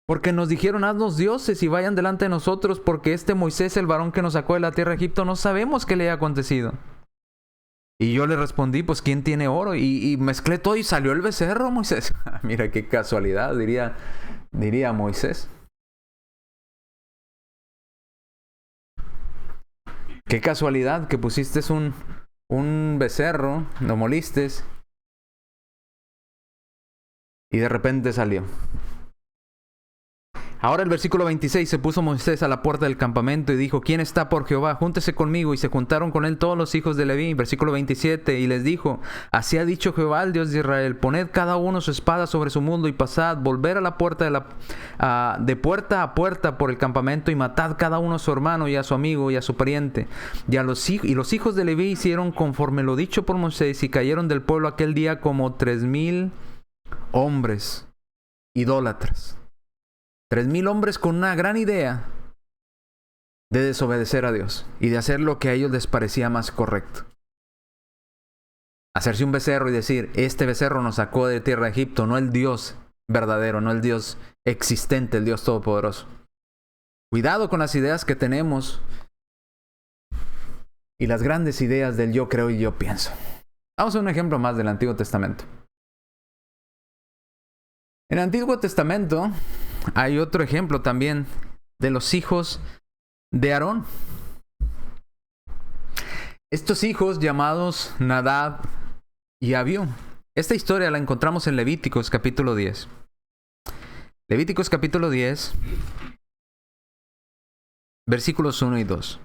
S1: Porque nos dijeron: haznos dioses y vayan delante de nosotros, porque este Moisés, el varón que nos sacó de la tierra de Egipto, no sabemos qué le haya acontecido. Y yo le respondí: pues ¿quién tiene oro? Y mezclé todo y salió el becerro, Moisés. Mira qué casualidad, diría Moisés. Qué casualidad que pusiste un becerro, lo moliste y de repente salió. Ahora el versículo 26: se puso Moisés a la puerta del campamento y dijo: ¿quién está por Jehová? Júntese conmigo. Y se juntaron con él todos los hijos de Leví. Versículo 27: y les dijo: así ha dicho Jehová, el Dios de Israel: poned cada uno su espada sobre su muslo y pasad, volver a la puerta de puerta a puerta por el campamento, y matad cada uno a su hermano y a su amigo y a su pariente. Y los hijos de Leví hicieron conforme lo dicho por Moisés, y cayeron del pueblo aquel día como 3,000 hombres idólatras. 3,000 hombres con una gran idea de desobedecer a Dios y de hacer lo que a ellos les parecía más correcto. Hacerse un becerro y decir: este becerro nos sacó de tierra de Egipto, no el Dios verdadero, no el Dios existente, el Dios todopoderoso. Cuidado con las ideas que tenemos y las grandes ideas del yo creo y yo pienso. Vamos a un ejemplo más del Antiguo Testamento. En el Antiguo Testamento hay otro ejemplo también de los hijos de Aarón. Estos hijos llamados Nadab y Abiú. Esta historia la encontramos en Levíticos capítulo 10. Levíticos capítulo 10, versículos 1 y 2.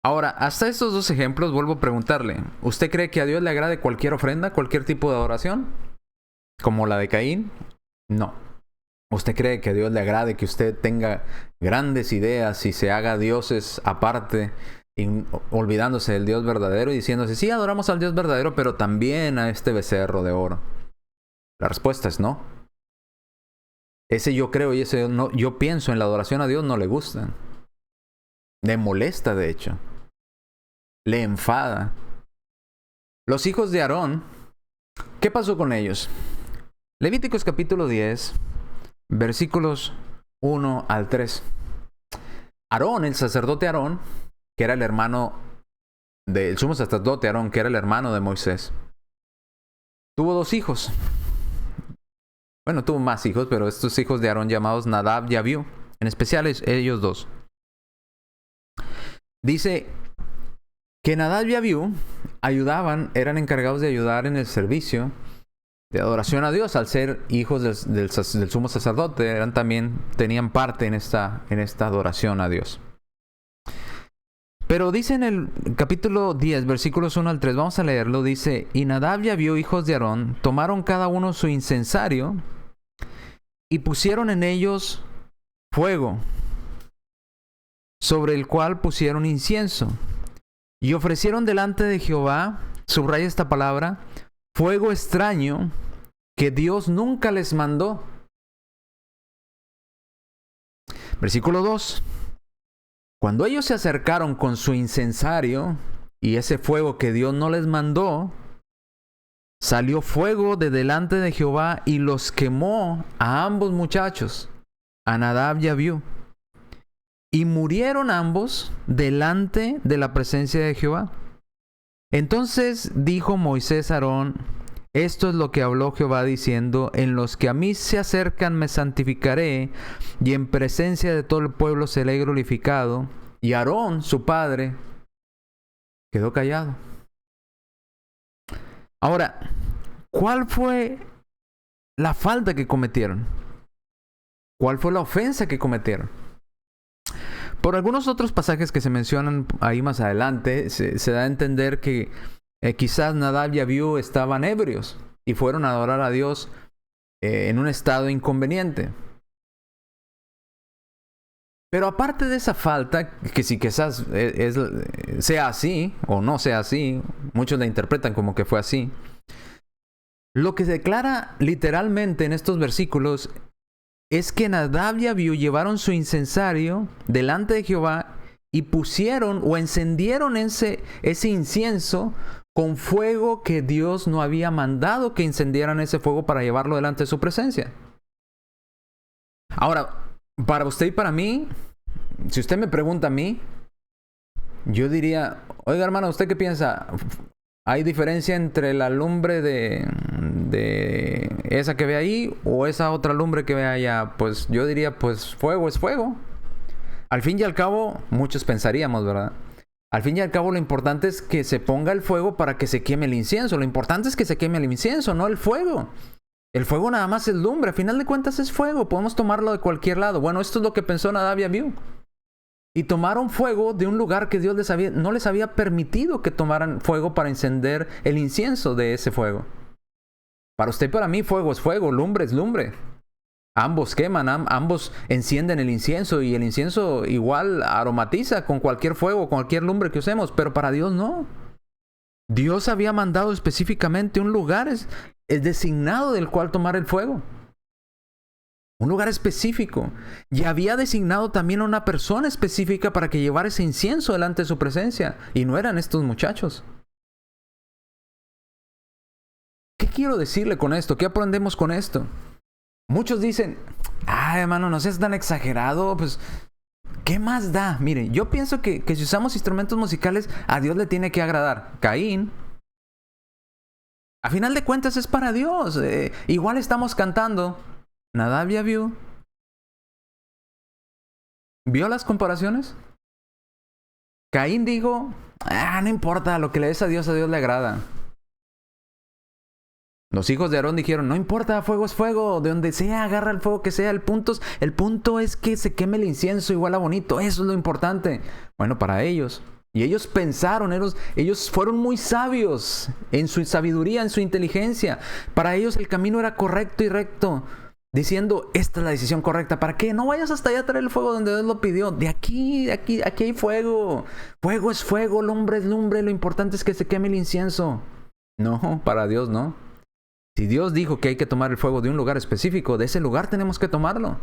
S1: Ahora, hasta estos dos ejemplos vuelvo a preguntarle: ¿usted cree que a Dios le agrade cualquier ofrenda, cualquier tipo de adoración? ¿Como la de Caín? No. ¿Usted cree que a Dios le agrade que usted tenga grandes ideas y se haga dioses aparte, olvidándose del Dios verdadero y diciéndose: sí, adoramos al Dios verdadero, pero también a este becerro de oro? La respuesta es no. Ese yo creo y ese no, yo pienso en la adoración a Dios no le gustan. Le molesta, de hecho. le enfada. Los hijos de Aarón, ¿qué pasó con ellos? Levíticos capítulo 10, versículos 1 al 3. Aarón, el sacerdote Aarón, que era el hermano del sumo sacerdote Aarón, que era el hermano de Moisés, tuvo 2 hijos. Bueno, tuvo más hijos, pero estos hijos de Aarón llamados Nadab y Abiú, en especial ellos 2. Dice que Nadab y Abiú eran encargados de ayudar en el servicio de adoración a Dios. Al ser hijos del sumo sacerdote, tenían parte en esta adoración a Dios. Pero dice en el capítulo 10, versículos 1 al 3, vamos a leerlo, dice: y Nadab y Abiú, hijos de Aarón, tomaron cada uno su incensario y pusieron en ellos fuego, sobre el cual pusieron incienso, y ofrecieron delante de Jehová, subraya esta palabra, fuego extraño que Dios nunca les mandó. Versículo 2. Cuando ellos se acercaron con su incensario y ese fuego que Dios no les mandó, salió fuego de delante de Jehová y los quemó a ambos muchachos, a Nadab y Abiú. Y murieron ambos delante de la presencia de Jehová. Entonces dijo Moisés a Aarón: esto es lo que habló Jehová diciendo: en los que a mí se acercan me santificaré, y en presencia de todo el pueblo seré glorificado. Y Aarón, su padre, quedó callado. Ahora, ¿cuál fue la falta que cometieron? ¿Cuál fue la ofensa que cometieron? Por algunos otros pasajes que se mencionan ahí más adelante, se da a entender que quizás Nadab y Abiú estaban ebrios y fueron a adorar a Dios en un estado inconveniente. Pero aparte de esa falta, que si quizás sea así o no sea así, muchos la interpretan como que fue así, lo que se declara literalmente en estos versículos es que Nadab y Abiú llevaron su incensario delante de Jehová y pusieron o encendieron ese incienso con fuego que Dios no había mandado que encendieran ese fuego para llevarlo delante de su presencia. Ahora, para usted y para mí, si usted me pregunta a mí, yo diría: oiga, hermano, ¿usted qué piensa? ¿Hay diferencia entre la lumbre de esa que ve ahí o esa otra lumbre que ve allá? Pues yo diría, pues fuego es fuego. Al fin y al cabo, muchos pensaríamos, ¿verdad? Al fin y al cabo, lo importante es que se ponga el fuego para que se queme el incienso. Lo importante es que se queme el incienso, no el fuego. El fuego nada más es lumbre. Al final de cuentas es fuego. Podemos tomarlo de cualquier lado. Bueno, esto es lo que pensó Nadab y Abiú. Y tomaron fuego de un lugar que Dios no les había permitido que tomaran fuego para encender el incienso de ese fuego. Para usted y para mí, fuego es fuego, lumbre es lumbre. Ambos queman, ambos encienden el incienso, y el incienso igual aromatiza con cualquier fuego, cualquier lumbre que usemos, pero para Dios no. Dios había mandado específicamente un lugar es designado del cual tomar el fuego. Un lugar específico. Y había designado también a una persona específica para que llevara ese incienso delante de su presencia. Y no eran estos muchachos. ¿Qué quiero decirle con esto? ¿Qué aprendemos con esto? Muchos dicen: hermano, no seas tan exagerado. Pues, ¿qué más da? Mire, yo pienso que si usamos instrumentos musicales, a Dios le tiene que agradar. Caín, a final de cuentas, es para Dios. Igual estamos cantando Nadab y Abiú. ¿Vio las comparaciones? Caín dijo: no importa, lo que le des a Dios le agrada. Los hijos de Aarón dijeron: no importa, fuego es fuego, de donde sea, agarra el fuego que sea. El punto es que se queme el incienso igual a bonito. Eso es lo importante. Bueno, para ellos. Y ellos pensaron, ellos fueron muy sabios en su sabiduría, en su inteligencia. Para ellos el camino era correcto y recto, diciendo: esta es la decisión correcta. ¿Para qué? No vayas hasta allá a traer el fuego donde Dios lo pidió. Aquí hay fuego. Fuego es fuego, lumbre es lumbre. Lo importante es que se queme el incienso. No, para Dios no. Si Dios dijo que hay que tomar el fuego de un lugar específico, de ese lugar tenemos que tomarlo.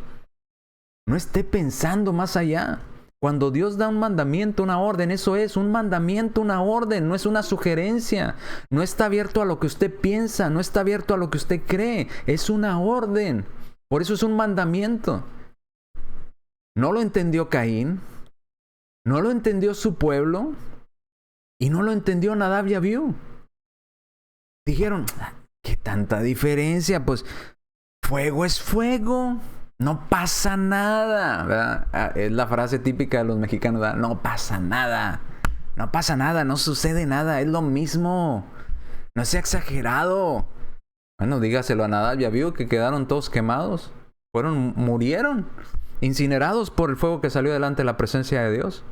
S1: No esté pensando más allá. Cuando Dios da un mandamiento, una orden, eso es un mandamiento, una orden, no es una sugerencia. No está abierto a lo que usted piensa, no está abierto a lo que usted cree. Es una orden. Por eso es un mandamiento. No lo entendió Caín, no lo entendió su pueblo y no lo entendió Nadab y Abiú. Dijeron, ¿qué tanta diferencia? Pues fuego es fuego. No pasa nada, ¿verdad? Es la frase típica de los mexicanos, ¿verdad? No pasa nada. No pasa nada, no sucede nada. Es lo mismo. No sea exagerado. Bueno, dígaselo a Nadab y Abiú que quedaron todos quemados. Murieron, incinerados por el fuego que salió delante de la presencia de Dios.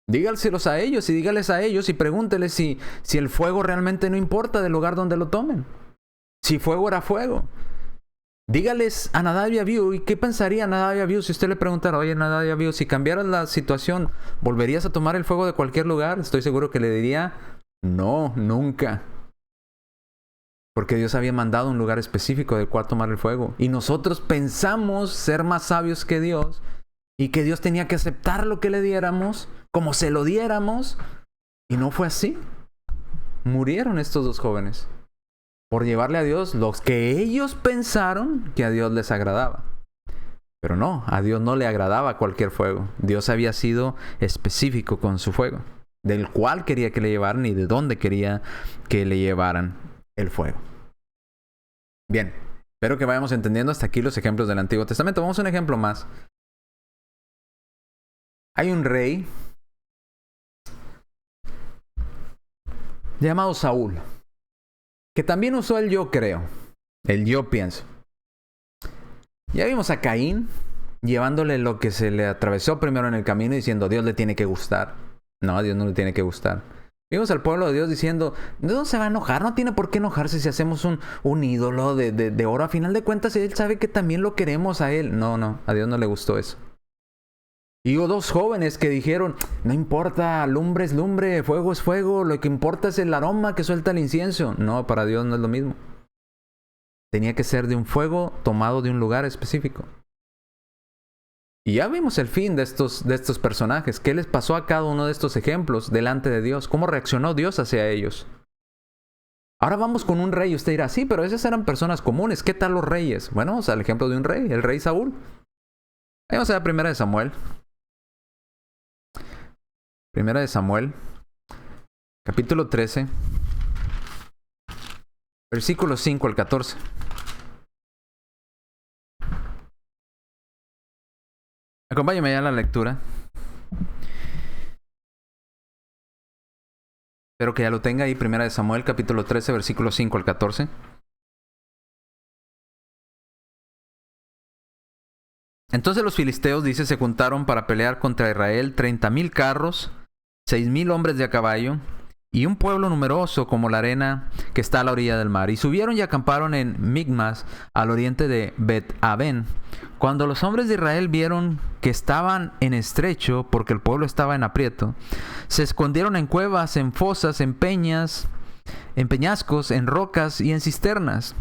S1: Dígaselos a ellos y dígales a ellos y pregúnteles si el fuego realmente no importa del lugar donde lo tomen. Si fuego era fuego. Dígales a Nadab y Abiú, ¿y qué pensaría Nadab y Abiú si usted le preguntara, oye Nadab y Abiú, si cambiaras la situación, ¿volverías a tomar el fuego de cualquier lugar? Estoy seguro que le diría, no, nunca. Porque Dios había mandado un lugar específico del cual tomar el fuego. Y nosotros pensamos ser más sabios que Dios y que Dios tenía que aceptar lo que le diéramos, como se lo diéramos. Y no fue así. Murieron estos dos jóvenes por llevarle a Dios los que ellos pensaron que a Dios les agradaba. Pero no, a Dios no le agradaba cualquier fuego. Dios había sido específico con su fuego, del cual quería que le llevaran y de dónde quería que le llevaran el fuego. Bien, espero que vayamos entendiendo hasta aquí los ejemplos del Antiguo Testamento. Vamos a un ejemplo más. Hay un rey llamado Saúl, que también usó el yo creo, el yo pienso. Ya vimos a Caín llevándole lo que se le atravesó primero en el camino diciendo, Dios le tiene que gustar. No, a Dios no le tiene que gustar. Vimos al pueblo de Dios diciendo, ¿de dónde se va a enojar? No tiene por qué enojarse si hacemos un ídolo de oro. A final de cuentas, Él sabe que también lo queremos a Él. No, a Dios no le gustó eso. Y hubo dos jóvenes que dijeron, no importa, lumbre es lumbre, fuego es fuego, lo que importa es el aroma que suelta el incienso. No, para Dios no es lo mismo. Tenía que ser de un fuego tomado de un lugar específico. Y ya vimos el fin de estos personajes. ¿Qué les pasó a cada uno de estos ejemplos delante de Dios? ¿Cómo reaccionó Dios hacia ellos? Ahora vamos con un rey. Usted dirá, sí, pero esas eran personas comunes. ¿Qué tal los reyes? Bueno, vamos al ejemplo de un rey, el rey Saúl. Vamos a la primera de Samuel. Primera de Samuel, capítulo 13, versículos 5 al 14. Acompáñame ya a la lectura. Espero que ya lo tenga ahí. Primera de Samuel, capítulo 13, versículos 5 al 14. Entonces los filisteos, dice, se juntaron para pelear contra Israel 30,000 carros, 6,000 hombres de a caballo y un pueblo numeroso como la arena que está a la orilla del mar. Y subieron y acamparon en Migmas, al oriente de Bet-Aven. Cuando los hombres de Israel vieron que estaban en estrecho, porque el pueblo estaba en aprieto, se escondieron en cuevas, en fosas, en peñas, en peñascos, en rocas y en cisternas.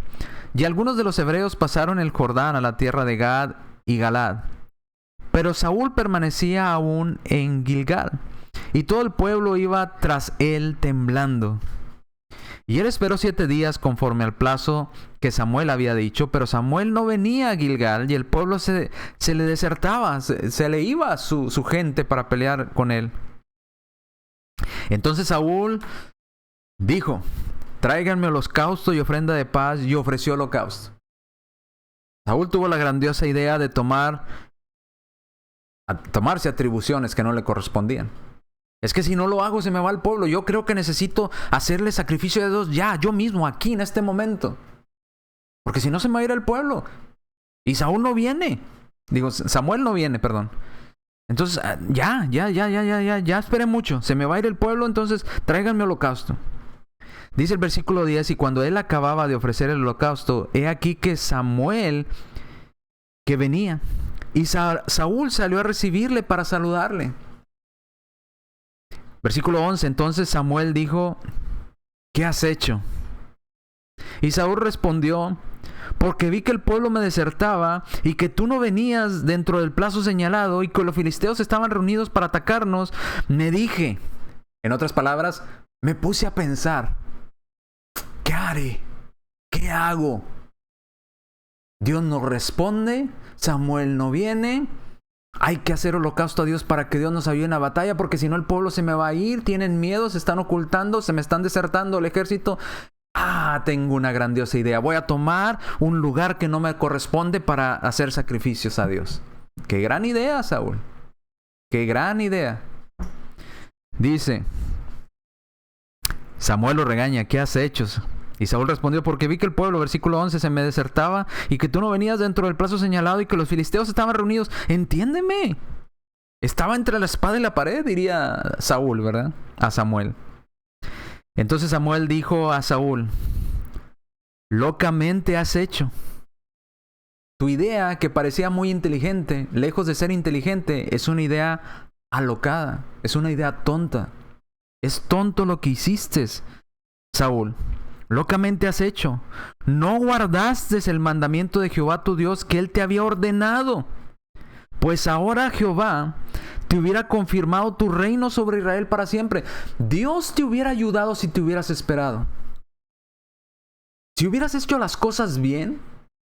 S1: Y algunos de los hebreos pasaron el Jordán a la tierra de Gad y Galad. Pero Saúl permanecía aún en Gilgal, y todo el pueblo iba tras él temblando. Y él esperó 7 días conforme al plazo que Samuel había dicho, pero Samuel no venía a Gilgal y el pueblo se le desertaba, se le iba su gente para pelear con él. Entonces Saúl dijo, tráiganme holocausto y ofrenda de paz, y ofreció holocausto. Saúl tuvo la grandiosa idea de tomarse atribuciones que no le correspondían. Es que si no lo hago se me va el pueblo. Yo creo que necesito hacerle sacrificio de Dios ya, yo mismo, aquí, en este momento. Porque si no se me va a ir el pueblo. Y Saúl no viene. Samuel no viene, perdón. Entonces, ya esperé mucho. Se me va a ir el pueblo, entonces tráiganme holocausto. Dice el versículo 10, y cuando él acababa de ofrecer el holocausto, he aquí que Samuel que venía. Y Saúl salió a recibirle para saludarle. Versículo 11, entonces Samuel dijo, ¿qué has hecho? Y Saúl respondió, porque vi que el pueblo me desertaba y que tú no venías dentro del plazo señalado y que los filisteos estaban reunidos para atacarnos, me dije, en otras palabras, me puse a pensar, ¿qué haré? ¿Qué hago? Dios no responde, Samuel no viene, hay que hacer holocausto a Dios para que Dios nos ayude en la batalla, porque si no el pueblo se me va a ir, tienen miedo, se están ocultando, se me están desertando el ejército. Tengo una grandiosa idea, voy a tomar un lugar que no me corresponde para hacer sacrificios a Dios. ¡Qué gran idea, Saúl! ¡Qué gran idea! Dice, Samuel lo regaña, ¿qué has hecho? Y Saúl respondió, porque vi que el pueblo, versículo 11, se me desertaba y que tú no venías dentro del plazo señalado y que los filisteos estaban reunidos. ¡Entiéndeme! Estaba entre la espada y la pared, diría Saúl, ¿verdad? A Samuel. Entonces Samuel dijo a Saúl, locamente has hecho. Tu idea, que parecía muy inteligente, lejos de ser inteligente, es una idea alocada, es una idea tonta. Es tonto lo que hiciste, Saúl. Locamente has hecho. No guardaste el mandamiento de Jehová tu Dios que él te había ordenado. Pues ahora Jehová te hubiera confirmado tu reino sobre Israel para siempre. Dios te hubiera ayudado si te hubieras esperado. Si hubieras hecho las cosas bien,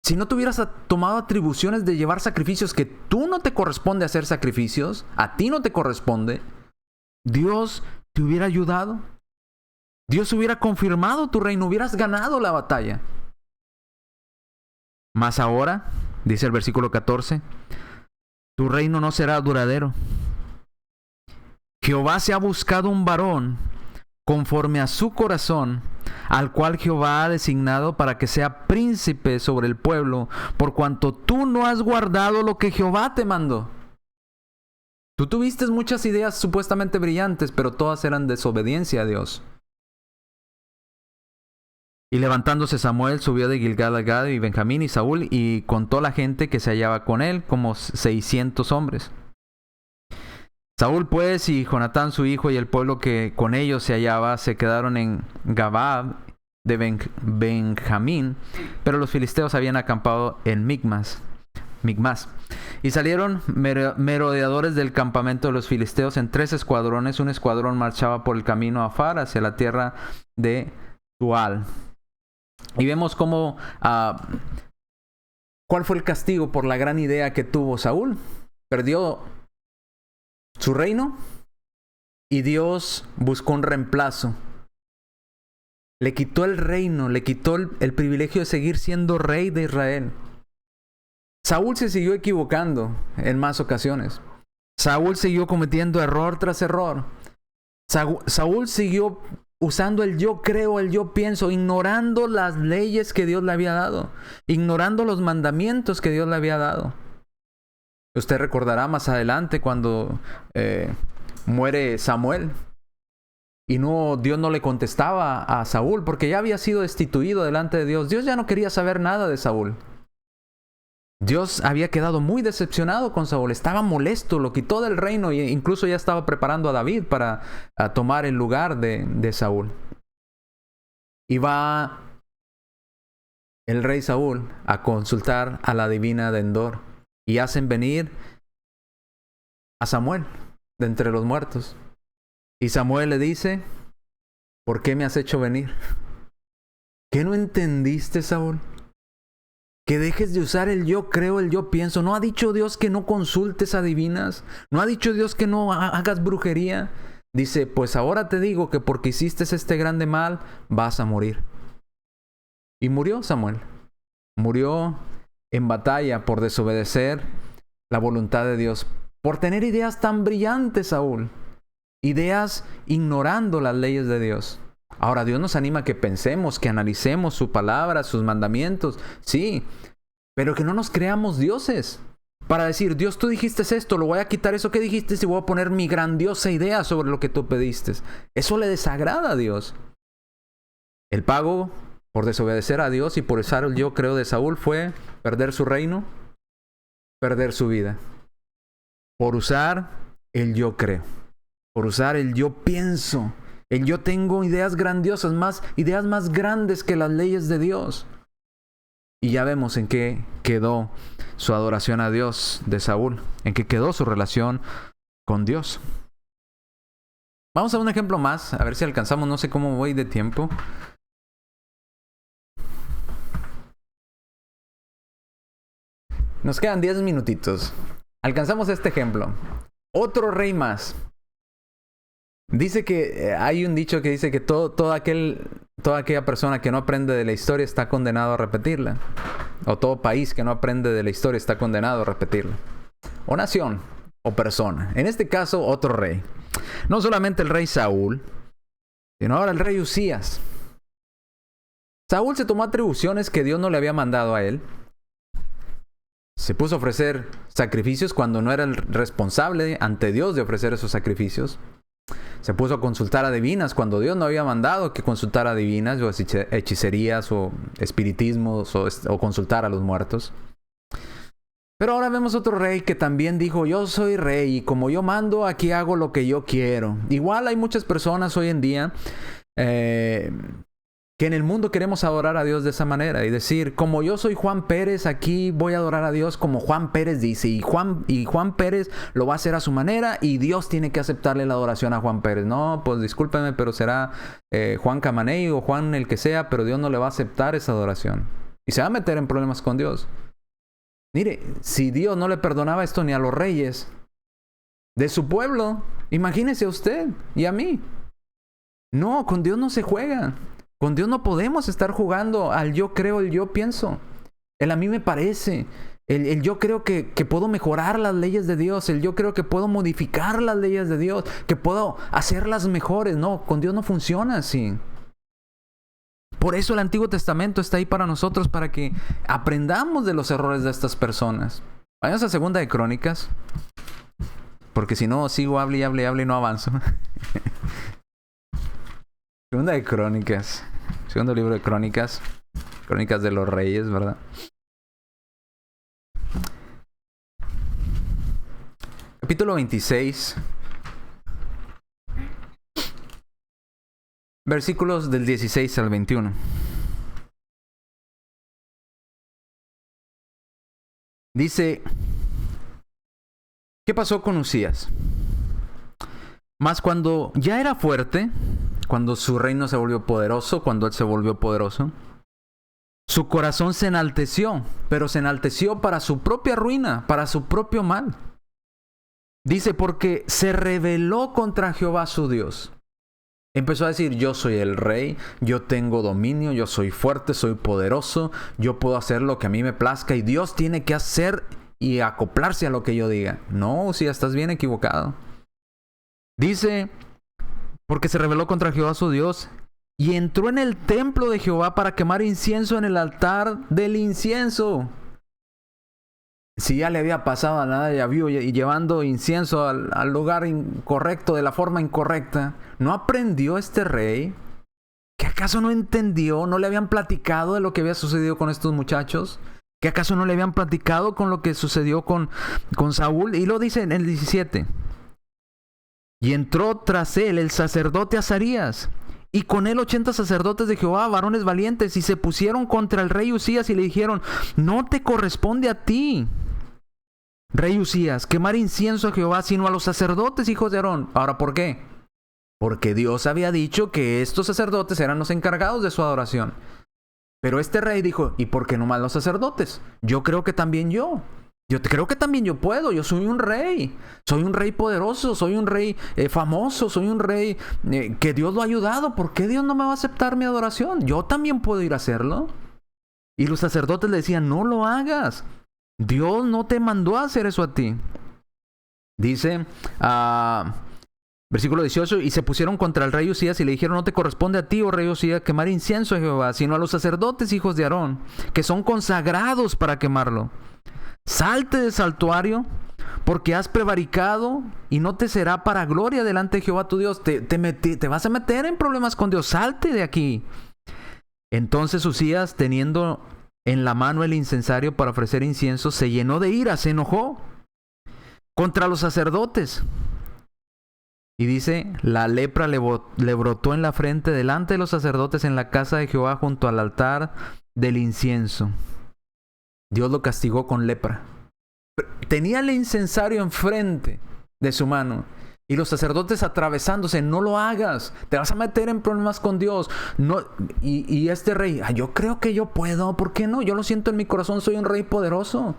S1: si no te hubieras tomado atribuciones de llevar sacrificios que tú no te corresponde hacer sacrificios, a ti no te corresponde, Dios te hubiera ayudado. Dios hubiera confirmado tu reino, hubieras ganado la batalla. Mas ahora, dice el versículo 14, tu reino no será duradero. Jehová se ha buscado un varón conforme a su corazón, al cual Jehová ha designado para que sea príncipe sobre el pueblo, por cuanto tú no has guardado lo que Jehová te mandó. Tú tuviste muchas ideas supuestamente brillantes, pero todas eran desobediencia a Dios. Y levantándose Samuel, subió de Gilgal a Gad y Benjamín y Saúl, y contó la gente que se hallaba con él, como 600 hombres. Saúl pues y Jonatán su hijo y el pueblo que con ellos se hallaba se quedaron en Gabaa de Benjamín, pero los filisteos habían acampado en Micmas. Y salieron merodeadores del campamento de los filisteos en 3 escuadrones. Un escuadrón marchaba por el camino a Afar, hacia la tierra de Sual. Y vemos cómo cuál fue el castigo por la gran idea que tuvo Saúl. Perdió su reino y Dios buscó un reemplazo. Le quitó el reino, le quitó el privilegio de seguir siendo rey de Israel. Saúl se siguió equivocando en más ocasiones. Saúl siguió cometiendo error tras error. Saúl siguió usando el yo creo, el yo pienso, ignorando las leyes que Dios le había dado, ignorando los mandamientos que Dios le había dado. Usted recordará más adelante cuando muere Samuel y Dios no le contestaba a Saúl porque ya había sido destituido delante de Dios. Dios ya no quería saber nada de Saúl. Dios había quedado muy decepcionado con Saúl, estaba molesto, lo quitó del reino e incluso ya estaba preparando a David para tomar el lugar de Saúl. Y va el rey Saúl a consultar a la divina de Endor y hacen venir a Samuel de entre los muertos. Y Samuel le dice, ¿por qué me has hecho venir? ¿Qué no entendiste, Saúl? Que dejes de usar el yo creo, el yo pienso. ¿No ha dicho Dios que no consultes a divinas? ¿No ha dicho Dios que no hagas brujería? Dice, pues ahora te digo que porque hiciste este grande mal, vas a morir. Y murió Samuel. Murió en batalla por desobedecer la voluntad de Dios. Por tener ideas tan brillantes, Saúl. Ideas ignorando las leyes de Dios. Ahora Dios nos anima a que pensemos, que analicemos su palabra, sus mandamientos, sí, pero que no nos creamos dioses para decir, Dios, tú dijiste esto, lo voy a quitar eso que dijiste y voy a poner mi grandiosa idea sobre lo que tú pediste. Eso le desagrada a Dios. El pago por desobedecer a Dios y por usar el yo creo de Saúl fue perder su reino, perder su vida. Por usar el yo creo, por usar el yo pienso. Yo tengo ideas grandiosas, ideas más grandes que las leyes de Dios. Y ya vemos en qué quedó su adoración a Dios de Saúl, en qué quedó su relación con Dios. Vamos a un ejemplo más, a ver si alcanzamos, no sé cómo voy de tiempo. Nos quedan 10 minutitos. Alcanzamos este ejemplo. Otro rey más. Dice que hay un dicho que dice que toda aquella persona que no aprende de la historia está condenado a repetirla. O todo país que no aprende de la historia está condenado a repetirla. O nación, o persona. En este caso, otro rey. No solamente el rey Saúl, sino ahora el rey Usías. Saúl se tomó atribuciones que Dios no le había mandado a él. Se puso a ofrecer sacrificios cuando no era el responsable ante Dios de ofrecer esos sacrificios. Se puso a consultar a divinas cuando Dios no había mandado que consultara a divinas o hechicerías o espiritismos o consultar a los muertos. Pero ahora vemos otro rey que también dijo, yo soy rey y como yo mando, aquí hago lo que yo quiero. Igual hay muchas personas hoy en día que en el mundo queremos adorar a Dios de esa manera y decir, como yo soy Juan Pérez, aquí voy a adorar a Dios como Juan Pérez dice, y Juan Pérez lo va a hacer a su manera y Dios tiene que aceptarle la adoración a Juan Pérez. No, pues discúlpeme, pero será Juan Camaney o Juan el que sea, pero Dios no le va a aceptar esa adoración y se va a meter en problemas con Dios. Mire, si Dios no le perdonaba esto ni a los reyes de su pueblo, imagínese a usted y a mí. No, con Dios no se juega. Con Dios no podemos estar jugando al yo creo, el yo pienso. El a mí me parece. El yo creo que puedo mejorar las leyes de Dios. El yo creo que puedo modificar las leyes de Dios. Que puedo hacerlas mejores. No, con Dios no funciona así. Por eso el Antiguo Testamento está ahí para nosotros, para que aprendamos de los errores de estas personas. Vayamos a Segunda de Crónicas. Porque si no, sigo, hable y no avanzo. Segunda de Crónicas. Segundo libro de Crónicas. Crónicas de los Reyes, ¿verdad? Capítulo 26. Versículos del 16 al 21. Dice, ¿qué pasó con Usías? Mas cuando ya era fuerte, cuando su reino se volvió poderoso, cuando él se volvió poderoso, su corazón se enalteció, pero se enalteció para su propia ruina, para su propio mal. Dice, porque se rebeló contra Jehová su Dios. Empezó a decir, yo soy el rey, yo tengo dominio, yo soy fuerte, soy poderoso, yo puedo hacer lo que a mí me plazca y Dios tiene que hacer y acoplarse a lo que yo diga. No, si estás bien equivocado. Dice, porque se rebeló contra Jehová su Dios y entró en el templo de Jehová para quemar incienso en el altar del incienso. Si ya le había pasado a nada, ya vio, y llevando incienso al lugar incorrecto, de la forma incorrecta, ¿no aprendió este rey? ¿Que acaso no entendió? ¿No le habían platicado de lo que había sucedido con estos muchachos? ¿Que acaso no le habían platicado con lo que sucedió con Saúl? Y lo dice en el 17. Y entró tras él el sacerdote Azarías, y con él 80 sacerdotes de Jehová, varones valientes, y se pusieron contra el rey Usías y le dijeron, no te corresponde a ti, rey Usías, quemar incienso a Jehová, sino a los sacerdotes, hijos de Aarón. Ahora, ¿por qué? Porque Dios había dicho que estos sacerdotes eran los encargados de su adoración. Pero este rey dijo, ¿y por qué nomás los sacerdotes? Yo creo que también yo creo que también yo puedo. Yo soy un rey poderoso, soy un rey famoso, soy un rey que Dios lo ha ayudado. ¿Por qué Dios no me va a aceptar mi adoración? Yo también puedo ir a hacerlo. Y los sacerdotes le decían, no lo hagas. Dios no te mandó a hacer eso a ti. Dice, versículo 18, y se pusieron contra el rey Usías y le dijeron, no te corresponde a ti, oh rey Usías, quemar incienso a Jehová, sino a los sacerdotes, hijos de Aarón, que son consagrados para quemarlo. Salte del santuario, porque has prevaricado y no te será para gloria delante de Jehová tu Dios. Te vas a meter en problemas con Dios. Salte de aquí. Entonces Usías, teniendo en la mano el incensario para ofrecer incienso, se llenó de ira, se enojó contra los sacerdotes. Y dice, la lepra le brotó en la frente delante de los sacerdotes en la casa de Jehová junto al altar del incienso. Dios lo castigó con lepra. Tenía el incensario enfrente de su mano. Y los sacerdotes atravesándose, no lo hagas, te vas a meter en problemas con Dios. No, y este rey, yo creo que yo puedo, ¿por qué no? Yo lo siento en mi corazón, soy un rey poderoso.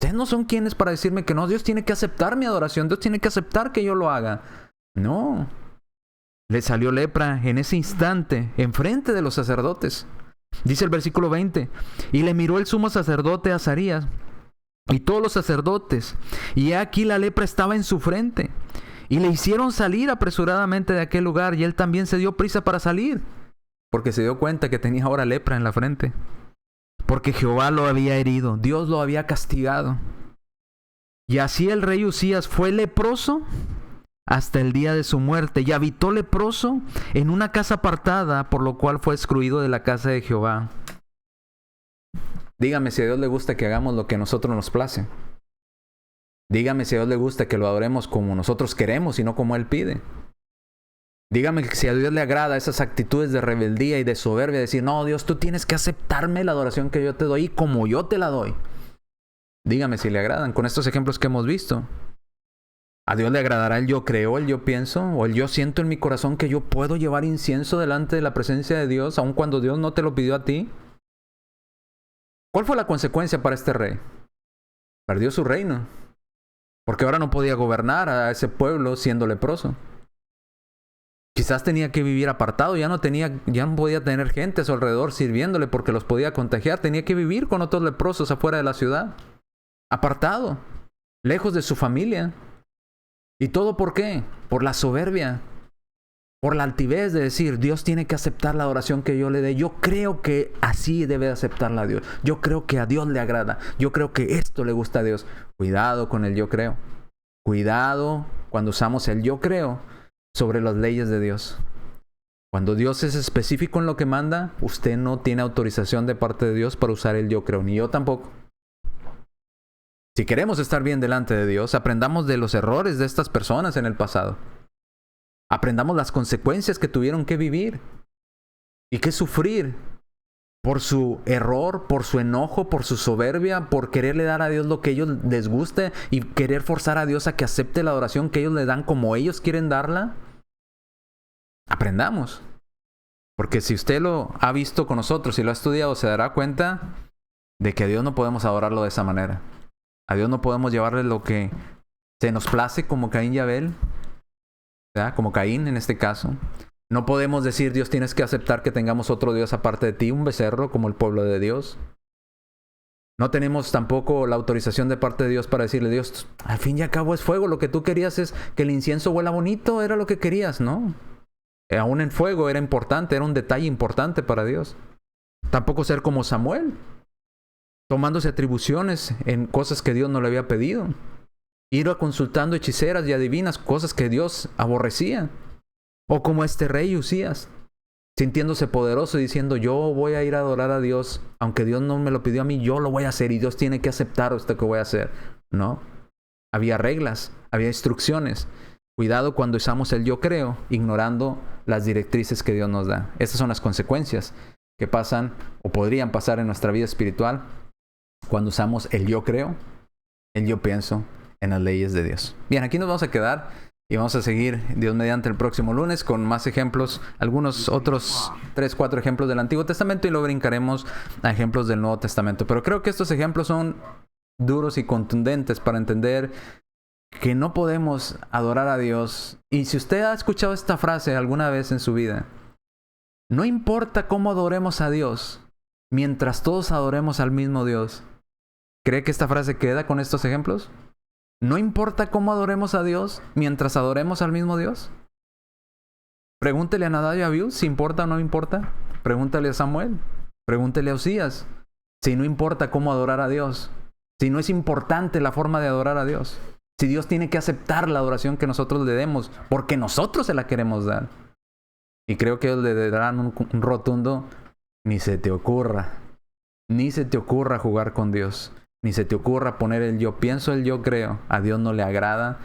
S1: Ustedes no son quienes para decirme que no, Dios tiene que aceptar mi adoración, Dios tiene que aceptar que yo lo haga. No, le salió lepra en ese instante, enfrente de los sacerdotes. Dice el versículo 20, y le miró el sumo sacerdote Azarías y todos los sacerdotes, y aquí la lepra estaba en su frente. Y le hicieron salir apresuradamente de aquel lugar, y él también se dio prisa para salir, porque se dio cuenta que tenía ahora lepra en la frente. Porque Jehová lo había herido, Dios lo había castigado. Y así el rey Uzías fue leproso hasta el día de su muerte, y habitó leproso en una casa apartada, por lo cual fue excluido de la casa de Jehová. Dígame si a Dios le gusta que hagamos lo que a nosotros nos place. Dígame si a Dios le gusta que lo adoremos como nosotros queremos y no como Él pide. Dígame si a Dios le agrada esas actitudes de rebeldía y de soberbia, de decir, no, Dios, tú tienes que aceptarme la adoración que yo te doy como yo te la doy. Dígame si le agradan con estos ejemplos que hemos visto. ¿A Dios le agradará el yo creo, el yo pienso, o el yo siento en mi corazón que yo puedo llevar incienso delante de la presencia de Dios, aun cuando Dios no te lo pidió a ti? ¿Cuál fue la consecuencia para este rey? Perdió su reino. Porque ahora no podía gobernar a ese pueblo siendo leproso. Quizás tenía que vivir apartado, ya no podía tener gente a su alrededor sirviéndole porque los podía contagiar. Tenía que vivir con otros leprosos afuera de la ciudad. Apartado, lejos de su familia. ¿Y todo por qué? Por la soberbia. Por la altivez de decir, Dios tiene que aceptar la adoración que yo le dé. Yo creo que así debe de aceptarla a Dios. Yo creo que a Dios le agrada. Yo creo que esto le gusta a Dios. Cuidado con el yo creo. Cuidado cuando usamos el yo creo sobre las leyes de Dios. Cuando Dios es específico en lo que manda, usted no tiene autorización de parte de Dios para usar el yo creo. Ni yo tampoco. Si queremos estar bien delante de Dios, aprendamos de los errores de estas personas en el pasado. Aprendamos las consecuencias que tuvieron que vivir y que sufrir por su error, por su enojo, por su soberbia, por quererle dar a Dios lo que a ellos les guste y querer forzar a Dios a que acepte la adoración que ellos le dan como ellos quieren darla. Aprendamos. Porque si usted lo ha visto con nosotros y lo ha estudiado, se dará cuenta de que a Dios no podemos adorarlo de esa manera. A Dios no podemos llevarle lo que se nos place como Caín y Abel, ¿verdad? Como Caín en este caso. No podemos decir, Dios, tienes que aceptar que tengamos otro Dios aparte de ti, un becerro como el pueblo de Dios. No tenemos tampoco la autorización de parte de Dios para decirle, Dios, al fin y al cabo es fuego, lo que tú querías es que el incienso huela bonito, era lo que querías, ¿no? Aún en fuego era importante, era un detalle importante para Dios. Tampoco ser como Samuel, tomándose atribuciones en cosas que Dios no le había pedido. Ir consultando hechiceras y adivinas, cosas que Dios aborrecía. O como este rey Uzías, sintiéndose poderoso y diciendo, yo voy a ir a adorar a Dios, aunque Dios no me lo pidió a mí, yo lo voy a hacer y Dios tiene que aceptar esto que voy a hacer. No, había reglas, había instrucciones. Cuidado cuando usamos el yo creo, ignorando las directrices que Dios nos da. Estas son las consecuencias que pasan o podrían pasar en nuestra vida espiritual cuando usamos el yo creo, el yo pienso en las leyes de Dios. Bien, aquí nos vamos a quedar y vamos a seguir, Dios mediante, el próximo lunes con más ejemplos, algunos otros 3, 4 ejemplos del Antiguo Testamento y luego brincaremos a ejemplos del Nuevo Testamento. Pero creo que estos ejemplos son duros y contundentes para entender que no podemos adorar a Dios. Y si usted ha escuchado esta frase alguna vez en su vida, no importa cómo adoremos a Dios, mientras todos adoremos al mismo Dios. ¿Cree que esta frase queda con estos ejemplos? No importa cómo adoremos a Dios, mientras adoremos al mismo Dios. Pregúntele a Nadab y a Abiú si importa o no importa. Pregúntale a Samuel. Pregúntele a Uzías si no importa cómo adorar a Dios. Si no es importante la forma de adorar a Dios. Si Dios tiene que aceptar la adoración que nosotros le demos, porque nosotros se la queremos dar. Y creo que ellos le darán un rotundo, ni se te ocurra. Ni se te ocurra jugar con Dios. Ni se te ocurra poner el yo pienso, el yo creo. A Dios no le agrada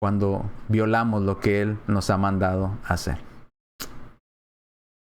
S1: cuando violamos lo que Él nos ha mandado hacer.